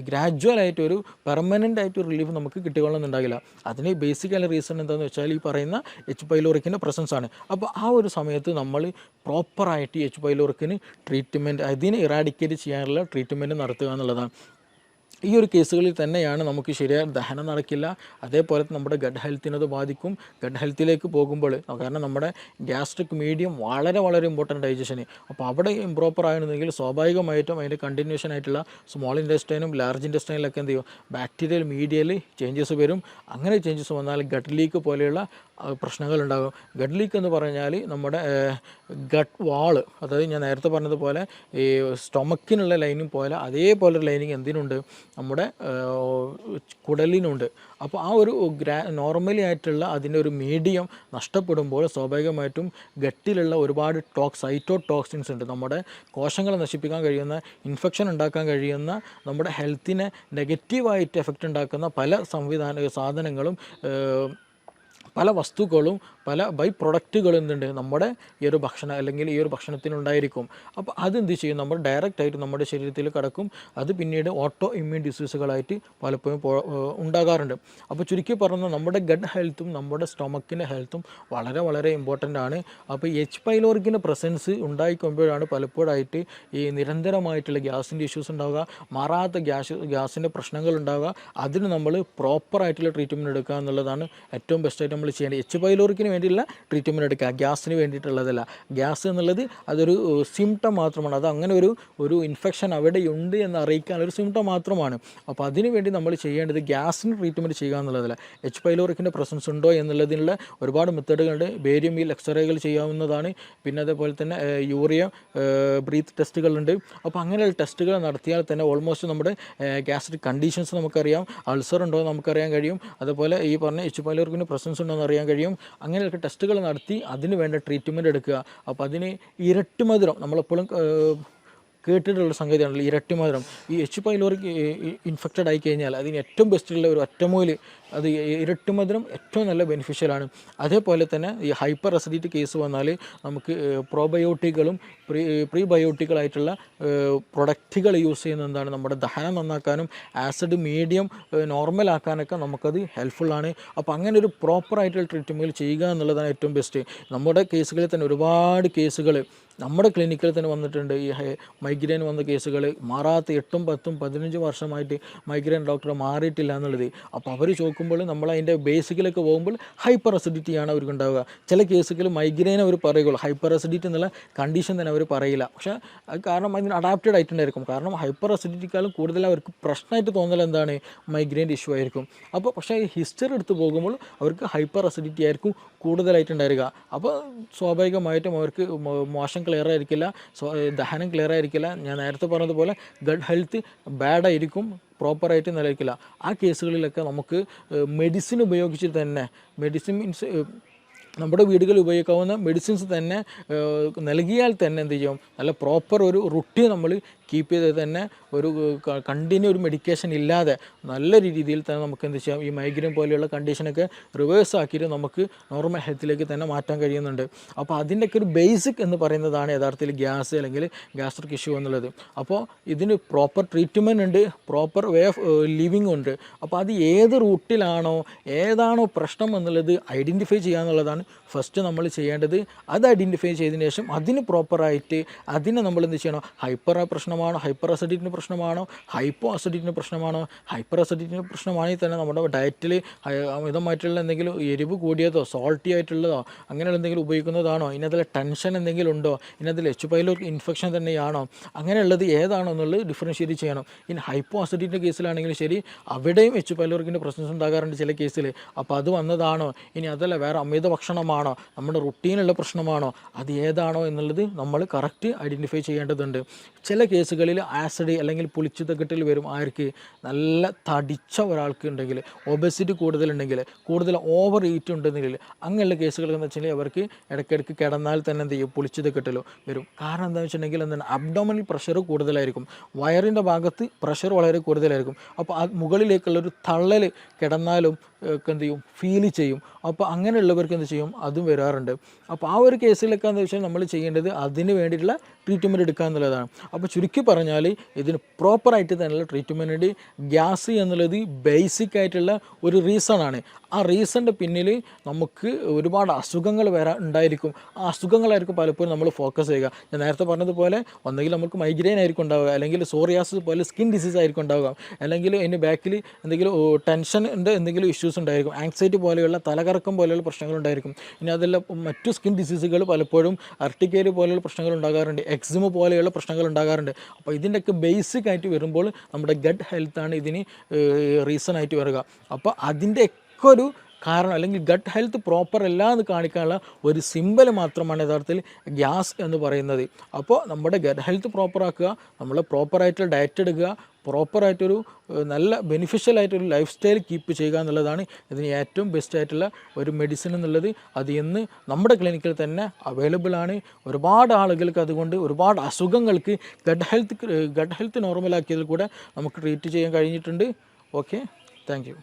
ഗ്രാജ്വലായിട്ട് ഒരു പെർമനൻ്റ് ആയിട്ട് റിലീഫ് നമുക്ക് കിട്ടിക്കൊള്ളുന്നുണ്ടാകില്ല. അതിന് ബേസിക്കലി റീസൺ എന്താണെന്ന് വെച്ചാൽ ഈ പറയുന്ന എച്ച് പൈലോറിക്കിൻ്റെ പ്രസൻസ് ആണ്. അപ്പോൾ ആ ഒരു സമയത്ത് നമ്മൾ പ്രോപ്പറായിട്ട് എച്ച് പൈലോറിക്കിന് ട്രീറ്റ്മെൻറ്റ്, അതിനെ ഇറാഡിക്കേറ്റ് ചെയ്യാനുള്ള ട്രീറ്റ്മെൻറ്റ് നടത്തുക എന്നുള്ളതാണ്. ഈ ഒരു കേസുകളിൽ തന്നെയാണ് നമുക്ക് ശരിയായ ദഹനം നടക്കില്ല, അതേപോലെ നമ്മുടെ ഗഡ് ഹെൽത്തിനത് ബാധിക്കും. ഗഡ് ഹെൽത്തിലേക്ക് പോകുമ്പോൾ, കാരണം നമ്മുടെ ഗ്യാസ്ട്രിക് മീഡിയം വളരെ വളരെ ഇമ്പോർട്ടൻ്റ് ഡൈജഷന്. അപ്പോൾ അവിടെ ഇംപ്രോപ്പർ ആയിരുന്നെങ്കിൽ സ്വാഭാവികമായിട്ടും അതിൻ്റെ കണ്ടിന്യൂഷൻ ആയിട്ടുള്ള സ്മോൾ ഇൻറ്റെസ്റ്റൈനും ലാർജ് ഇൻറ്റെസ്റ്റൈനിലൊക്കെ എന്ത് ചെയ്യും, ബാക്ടീരിയൽ മീഡിയയിൽ ചേഞ്ചസ് വരും. അങ്ങനെ ചേഞ്ചസ് വന്നാൽ ഗട്ട് ലീക്ക് പോലെയുള്ള പ്രശ്നങ്ങളുണ്ടാകും. ഗട്ട് ലീക്ക് എന്ന് പറഞ്ഞാൽ നമ്മുടെ ഗട്ട് വാള്, അതായത് ഞാൻ നേരത്തെ പറഞ്ഞതുപോലെ ഈ സ്റ്റൊമക്കിനുള്ള ലൈനിങ് പോലെ അതേപോലെ ഒരു ലൈനിങ് എന്തിനുണ്ട്, നമ്മുടെ കുടലിനുണ്ട്. അപ്പോൾ ആ ഒരു നോർമലി ആയിട്ടുള്ള അതിൻ്റെ ഒരു മീഡിയം നഷ്ടപ്പെടുമ്പോൾ സ്വാഭാവികമായിട്ടും ഗട്ടിലുള്ള ഒരുപാട് സൈറ്റോടോക്സിൻസ് ഉണ്ട്, നമ്മുടെ കോശങ്ങളെ നശിപ്പിക്കാൻ കഴിയുന്ന, ഇൻഫെക്ഷൻ ഉണ്ടാക്കാൻ കഴിയുന്ന, നമ്മുടെ ഹെൽത്തിനെ നെഗറ്റീവായിട്ട് എഫക്റ്റ് ഉണ്ടാക്കുന്ന പല സാധനങ്ങളും പല വസ്തുക്കളും പല ബൈ പ്രൊഡക്റ്റുകൾ എന്തുണ്ട് നമ്മുടെ ഈ ഒരു ഭക്ഷണം അല്ലെങ്കിൽ ഈ ഒരു ഭക്ഷണത്തിനുണ്ടായിരിക്കും. അപ്പോൾ അതെന്ത് ചെയ്യും, നമ്മൾ ഡയറക്റ്റായിട്ട് നമ്മുടെ ശരീരത്തിൽ കിടക്കും. അത് പിന്നീട് ഓട്ടോ ഇമ്മ്യൂൺ ഡിസീസുകളായിട്ട് പലപ്പോഴും ഉണ്ടാകാറുണ്ട്. അപ്പോൾ ചുരുക്കി പറഞ്ഞാൽ നമ്മുടെ ഗട്ട് ഹെൽത്തും നമ്മുടെ സ്റ്റൊമക്കിൻ്റെ ഹെൽത്തും വളരെ വളരെ ഇമ്പോർട്ടൻ്റ് ആണ്. അപ്പോൾ എച്ച് പൈലോറിക്കിൻ്റെ പ്രസൻസ് ഉണ്ടായിക്കൊമ്പോഴാണ് പലപ്പോഴായിട്ട് ഈ നിരന്തരമായിട്ടുള്ള ഗ്യാസിൻ്റെ ഇഷ്യൂസ് ഉണ്ടാവുക, മാറാത്ത ഗ്യാസിൻ്റെ പ്രശ്നങ്ങൾ ഉണ്ടാവുക. അതിന് നമ്മൾ പ്രോപ്പറായിട്ടുള്ള ട്രീറ്റ്മെൻറ്റ് എടുക്കുക എന്നുള്ളതാണ് ഏറ്റവും ബെസ്റ്റായിട്ട് നമ്മൾ ചെയ്യേണ്ടത്. എച്ച് പൈലോറിക്കിന് വേണ്ടിയുള്ള ട്രീറ്റ്മെൻറ്റ് എടുക്കുക, ഗ്യാസിന് വേണ്ടിയിട്ടുള്ളതല്ല. ഗ്യാസ് എന്നുള്ളത് അതൊരു സിംറ്റം മാത്രമാണ്. അത് അങ്ങനെ ഒരു ഇൻഫെക്ഷൻ അവിടെയുണ്ട് എന്ന് അറിയിക്കാനൊരു സിംറ്റം മാത്രമാണ്. അപ്പോൾ അതിന് വേണ്ടി നമ്മൾ ചെയ്യേണ്ടത് ഗ്യാസിന് ട്രീറ്റ്മെൻറ്റ് ചെയ്യുക എന്നുള്ളതല്ല. എച്ച് പൈലോറിക്കിൻ്റെ പ്രസൻസ് ഉണ്ടോ എന്നുള്ളതിനുള്ള ഒരുപാട് മെത്തേഡുകളുണ്ട്. ബേരിയം വീൽ എക്സ്റേകൾ ചെയ്യാവുന്നതാണ്. പിന്നെ അതേപോലെ തന്നെ യൂറിയ ബ്രീത്ത് ടെസ്റ്റുകളുണ്ട്. അപ്പോൾ അങ്ങനെയുള്ള ടെസ്റ്റുകൾ നടത്തിയാൽ തന്നെ ഓൾമോസ്റ്റ് നമ്മുടെ ഗ്യാസ്ട്രിക് കണ്ടീഷൻസ് നമുക്കറിയാം, അൾസർ ഉണ്ടോ എന്ന് നമുക്കറിയാൻ കഴിയും. അതുപോലെ ഈ പറഞ്ഞ എച്ച് പൈലോറിക്കിൻ്റെ പ്രസൻസ് ഉണ്ടോ എന്ന് അറിയാൻ കഴിയും. അങ്ങനെയൊക്കെ ടെസ്റ്റുകൾ നടത്തി അതിന് വേണ്ട ട്രീറ്റ്മെൻറ്റ് എടുക്കുക. അപ്പോൾ അതിന് ഇരട്ടി മധുരം, നമ്മളെപ്പോഴും കേട്ടിട്ടുള്ള സംഗതിയാണല്ലോ ഇരട്ടി മധുരം. ഈ എച്ച് പൈലോറിക് ഇൻഫെക്റ്റഡ് ആയി കഴിഞ്ഞാൽ അതിന് ഏറ്റവും ബെസ്റ്റുള്ള ഒരു ഒറ്റമൂല്, അത് ഇരട്ടി മധുരം ഏറ്റവും നല്ല ബെനിഫിഷ്യലാണ്. അതേപോലെ തന്നെ ഈ ഹൈപ്പർ അസിഡിറ്റി കേസ് വന്നാൽ നമുക്ക് പ്രോബയോട്ടിക്കുകളും പ്രീബയോട്ടിക്കുകളായിട്ടുള്ള പ്രൊഡക്റ്റുകൾ യൂസ് ചെയ്യുന്നത് എന്താണ്, നമ്മുടെ ദഹനം നന്നാക്കാനും ആസിഡ് മീഡിയം നോർമലാക്കാനൊക്കെ നമുക്കത് ഹെൽപ്ഫുള്ളാണ്. അപ്പോൾ അങ്ങനെ ഒരു പ്രോപ്പറായിട്ടുള്ള ട്രീറ്റ്മെൻറ്റ് ചെയ്യുക എന്നുള്ളതാണ് ഏറ്റവും ബെസ്റ്റ്. നമ്മുടെ കേസുകളിൽ തന്നെ ഒരുപാട് കേസുകൾ നമ്മുടെ ക്ലിനിക്കിൽ തന്നെ വന്നിട്ടുണ്ട്. ഈ മൈഗ്രെയിൻ വന്ന കേസുകൾ മാറാത്ത 8, 10, 15 വർഷമായിട്ട് മൈഗ്രെയിൻ ഡോക്ടർ മാറിയിട്ടില്ല എന്നുള്ളത്. അപ്പോൾ അവർ ചോദിക്കുമ്പോൾ നമ്മൾ അതിൻ്റെ ബേസിക്കിലൊക്കെ പോകുമ്പോൾ ഹൈപ്പർ അസിഡിറ്റിയാണ് അവർക്ക് ഉണ്ടാവുക. ചില കേസുകൾ മൈഗ്രെയിൻ അവർ പറയുള്ളൂ, ഹൈപ്പർ അസിഡിറ്റി എന്നുള്ള കണ്ടീഷൻ തന്നെ അവർ പറയില്ല. പക്ഷേ അത് കാരണം അതിന് അഡാപ്റ്റഡ് ആയിട്ടുണ്ടായിരിക്കും. കാരണം ഹൈപ്പർ അസിഡിറ്റിക്കാളും കൂടുതൽ അവർക്ക് പ്രശ്നമായിട്ട് തോന്നൽ എന്താണ്, മൈഗ്രെയിൻ ഇഷ്യൂ ആയിരിക്കും. അപ്പോൾ പക്ഷേ ഈ ഹിസ്റ്ററി എടുത്ത് പോകുമ്പോൾ അവർക്ക് ഹൈപ്പർ അസിഡിറ്റി ആയിരിക്കും കൂടുതലായിട്ടുണ്ടായിരിക. അപ്പോൾ സ്വാഭാവികമായിട്ടും അവർക്ക് മോശം ക്ലിയർ ആയിരിക്കില്ല, ദഹനം ക്ലിയർ ആയിരിക്കില്ല. ഞാൻ നേരത്തെ പറഞ്ഞതുപോലെ ഗട്ട് ഹെൽത്ത് ബാഡായിരിക്കും, പ്രോപ്പറായിട്ട് നിലനിൽക്കില്ല. ആ കേസുകളിലൊക്കെ നമുക്ക് മെഡിസിൻ ഉപയോഗിച്ച് തന്നെ, മെഡിസിൻ മീൻസ് നമ്മുടെ വീടുകളിൽ ഉപയോഗിക്കാവുന്ന മെഡിസിൻസ് തന്നെ നൽകിയാൽ തന്നെ എന്ത് ചെയ്യും, നല്ല പ്രോപ്പർ ഒരു റുട്ടീൻ നമ്മൾ കീപ്പ് ചെയ്ത് തന്നെ ഒരു കണ്ടിന്യൂ ഒരു മെഡിക്കേഷൻ ഇല്ലാതെ നല്ല രീതിയിൽ തന്നെ നമുക്ക് എന്ത് ചെയ്യാം, ഈ മൈഗ്രെയിൻ പോലെയുള്ള കണ്ടീഷനൊക്കെ റിവേഴ്സ് ആക്കിയിട്ട് നമുക്ക് നോർമൽ ഹെൽത്തിലേക്ക് തന്നെ മാറ്റാൻ കഴിയുന്നുണ്ട്. അപ്പോൾ അതിൻ്റെയൊക്കെ ഒരു ബേസിക് എന്ന് പറയുന്നതാണ് യഥാർത്ഥത്തിൽ ഗ്യാസ് അല്ലെങ്കിൽ ഗ്യാസ്ട്രിക് ഇഷ്യൂ എന്നുള്ളത്. അപ്പോൾ ഇതിന് പ്രോപ്പർ ട്രീറ്റ്മെൻറ്റ് ഉണ്ട്, പ്രോപ്പർ വേ ഓഫ് ലിവിങ് ഉണ്ട്. അപ്പോൾ അത് ഏത് റൂട്ടിലാണോ ഏതാണോ പ്രശ്നം എന്നുള്ളത് ഐഡൻറ്റിഫൈ ചെയ്യുക എന്നുള്ളതാണ് ഫസ്റ്റ് നമ്മൾ ചെയ്യേണ്ടത്. അത് ഐഡൻറ്റിഫൈ ചെയ്തതിന് ശേഷം അതിന് പ്രോപ്പറായിട്ട് അതിനെ നമ്മൾ എന്ത് ചെയ്യണം, ഹൈപ്പർ അസിഡിറ്റിൻ്റെ പ്രശ്നമാണോ, ഹൈപ്പോ അസിഡിറ്റിൻ്റെ പ്രശ്നമാണോ. ഹൈപ്പർ അസിഡിറ്റിൻ്റെ പ്രശ്നമാണെങ്കിൽ തന്നെ നമ്മുടെ ഡയറ്റിൽ അമിതമായിട്ടുള്ള എന്തെങ്കിലും എരിവ് കൂടിയതോ സോൾട്ടി ആയിട്ടുള്ളതോ അങ്ങനെയുള്ള എന്തെങ്കിലും ഉപയോഗിക്കുന്നതാണോ, ഇതിനകത്തിൽ ടെൻഷൻ എന്തെങ്കിലും ഉണ്ടോ, ഇതിനകത്തിൽ എച്ച് പൈലോറിക് ഇൻഫെക്ഷൻ തന്നെയാണോ, അങ്ങനെയുള്ളത് ഏതാണോ എന്നുള്ളത് ഡിഫറൻഷ്യേറ്റ് ചെയ്യണം. ഇനി ഹൈപ്പോ അസിഡിറ്റിൻ്റെ കേസിലാണെങ്കിലും ശരി, അവിടെയും എച്ച് പൈലോറിക്കിൻ്റെ പ്രശ്നം ഉണ്ടാകാറുണ്ട് ചില കേസിൽ. അപ്പോൾ അത് വന്നതാണോ, ഇനി അതല്ല വേറെ അമിത ഭക്ഷണമാണോ, നമ്മുടെ റുട്ടീനുള്ള പ്രശ്നമാണോ, അത് ഏതാണോ എന്നുള്ളത് നമ്മൾ കറക്റ്റ് ഐഡൻറ്റിഫൈ ചെയ്യേണ്ടതുണ്ട്. ചില കേസുകളിൽ ആസിഡ് അല്ലെങ്കിൽ പുളിച്ചുതക്കെട്ടിൽ വരും. ആർക്ക്, നല്ല തടിച്ച ഒരാൾക്ക് ഉണ്ടെങ്കിൽ, ഒബസിറ്റി കൂടുതലുണ്ടെങ്കിൽ, കൂടുതൽ ഓവർ ഈറ്റ് ഉണ്ടെങ്കിൽ, അങ്ങനെയുള്ള കേസുകൾ എന്ന് വെച്ചാൽ അവർക്ക് ഇടയ്ക്കിടയ്ക്ക് കിടന്നാൽ തന്നെ എന്ത് ചെയ്യും, പുളിച്ചുതക്കെട്ടിൽ വരും. കാരണം എന്താണെന്ന് വെച്ചിട്ടുണ്ടെങ്കിൽ എന്താണ്, അബ്ഡോമിനൽ പ്രഷർ കൂടുതലായിരിക്കും, വയറിൻ്റെ ഭാഗത്ത് പ്രഷർ വളരെ കൂടുതലായിരിക്കും. അപ്പോൾ ആ മുകളിലേക്കുള്ളൊരു തള്ളൽ കിടന്നാലും എന്ത് ചെയ്യും, ഫീൽ ചെയ്യും. അപ്പോൾ അങ്ങനെയുള്ളവർക്ക് എന്ത് ചെയ്യും, അതും വരാറുണ്ട്. അപ്പോൾ ആ ഒരു കേസിലൊക്കെ എന്ന് വെച്ചാൽ നമ്മൾ ചെയ്യേണ്ടത് അതിന് വേണ്ടിയിട്ടുള്ള ട്രീറ്റ്മെൻറ്റ് എടുക്കുക എന്നുള്ളതാണ്. അപ്പോൾ ചുരുക്കി പറഞ്ഞാൽ ഇതിന് പ്രോപ്പറായിട്ട് തന്നെയുള്ള ട്രീറ്റ്മെൻറ്റ്. ഗ്യാസ് എന്നുള്ളത് ബേസിക് ആയിട്ടുള്ള ഒരു റീസണാണ്. ആ റീസണിൻ്റെ പിന്നിൽ നമുക്ക് ഒരുപാട് അസുഖങ്ങൾ ഉണ്ടായിരിക്കും. ആ അസുഖങ്ങളായിരിക്കും പലപ്പോഴും നമ്മൾ ഫോക്കസ് ചെയ്യുക. ഞാൻ നേരത്തെ പറഞ്ഞതുപോലെ ഒന്നെങ്കിൽ നമുക്ക് മൈഗ്രെയിൻ ആയിരിക്കും ഉണ്ടാവുക, അല്ലെങ്കിൽ സോറിയാസിസ് പോലെ സ്കിൻ ഡിസീസ് ആയിരിക്കും ഉണ്ടാവുക, അല്ലെങ്കിൽ അതിൻ്റെ ബാക്കിൽ എന്തെങ്കിലും ടെൻഷൻ്റെ എന്തെങ്കിലും ഇഷ്യൂസ് ഉണ്ടായിരിക്കും, ആങ്സൈറ്റി പോലെയുള്ള തലകറക്കം പോലെയുള്ള പ്രശ്നങ്ങളുണ്ടായിരിക്കും. ഇനി അതെല്ലാം മറ്റു സ്കിൻ ഡിസീസുകൾ പലപ്പോഴും അർട്ടിക്കേരി പോലെയുള്ള പ്രശ്നങ്ങൾ ഉണ്ടാകാറുണ്ട്, എക്സിമ പോലെയുള്ള പ്രശ്നങ്ങൾ ഉണ്ടാകാറുണ്ട്. അപ്പോൾ ഇതിൻ്റെയൊക്കെ ബേസിക് ആയിട്ട് വരുമ്പോൾ നമ്മുടെ ഗട്ട് ഹെൽത്താണ് ഇതിന് റീസൺ ആയിട്ട് വരിക. അപ്പോൾ അതിൻ്റെ ഒരു കാരണം അല്ലെങ്കിൽ ഗട്ട് ഹെൽത്ത് പ്രോപ്പർ അല്ല എന്ന് കാണിക്കാനുള്ള ഒരു സിമ്പൽ മാത്രമാണ് യഥാർത്ഥത്തിൽ ഗ്യാസ് എന്ന് പറയുന്നത്. അപ്പോൾ നമ്മുടെ ഗട്ട് ഹെൽത്ത് പ്രോപ്പർ ആക്കുക, നമ്മൾ പ്രോപ്പറായിട്ടുള്ള ഡയറ്റ് എടുക്കുക, പ്രോപ്പറായിട്ടൊരു നല്ല ബെനിഫിഷ്യൽ ആയിട്ടൊരു ലൈഫ് സ്റ്റൈൽ കീപ്പ് ചെയ്യുക എന്നുള്ളതാണ് ഇതിന് ഏറ്റവും ബെസ്റ്റ് ആയിട്ടുള്ള ഒരു മെഡിസിൻ എന്നുള്ളത്. അത് ഇന്ന് നമ്മുടെ ക്ലിനിക്കിൽ തന്നെ അവൈലബിൾ ആണ്. ഒരുപാട് ആളുകൾക്ക് അതുകൊണ്ട് ഒരുപാട് അസുഖങ്ങൾക്ക് ഗട്ട് ഹെൽത്ത് നോർമലാക്കിയതിൽ കൂടെ നമുക്ക് ട്രീറ്റ് ചെയ്യാൻ കഴിഞ്ഞിട്ടുണ്ട്. Okay, thank you.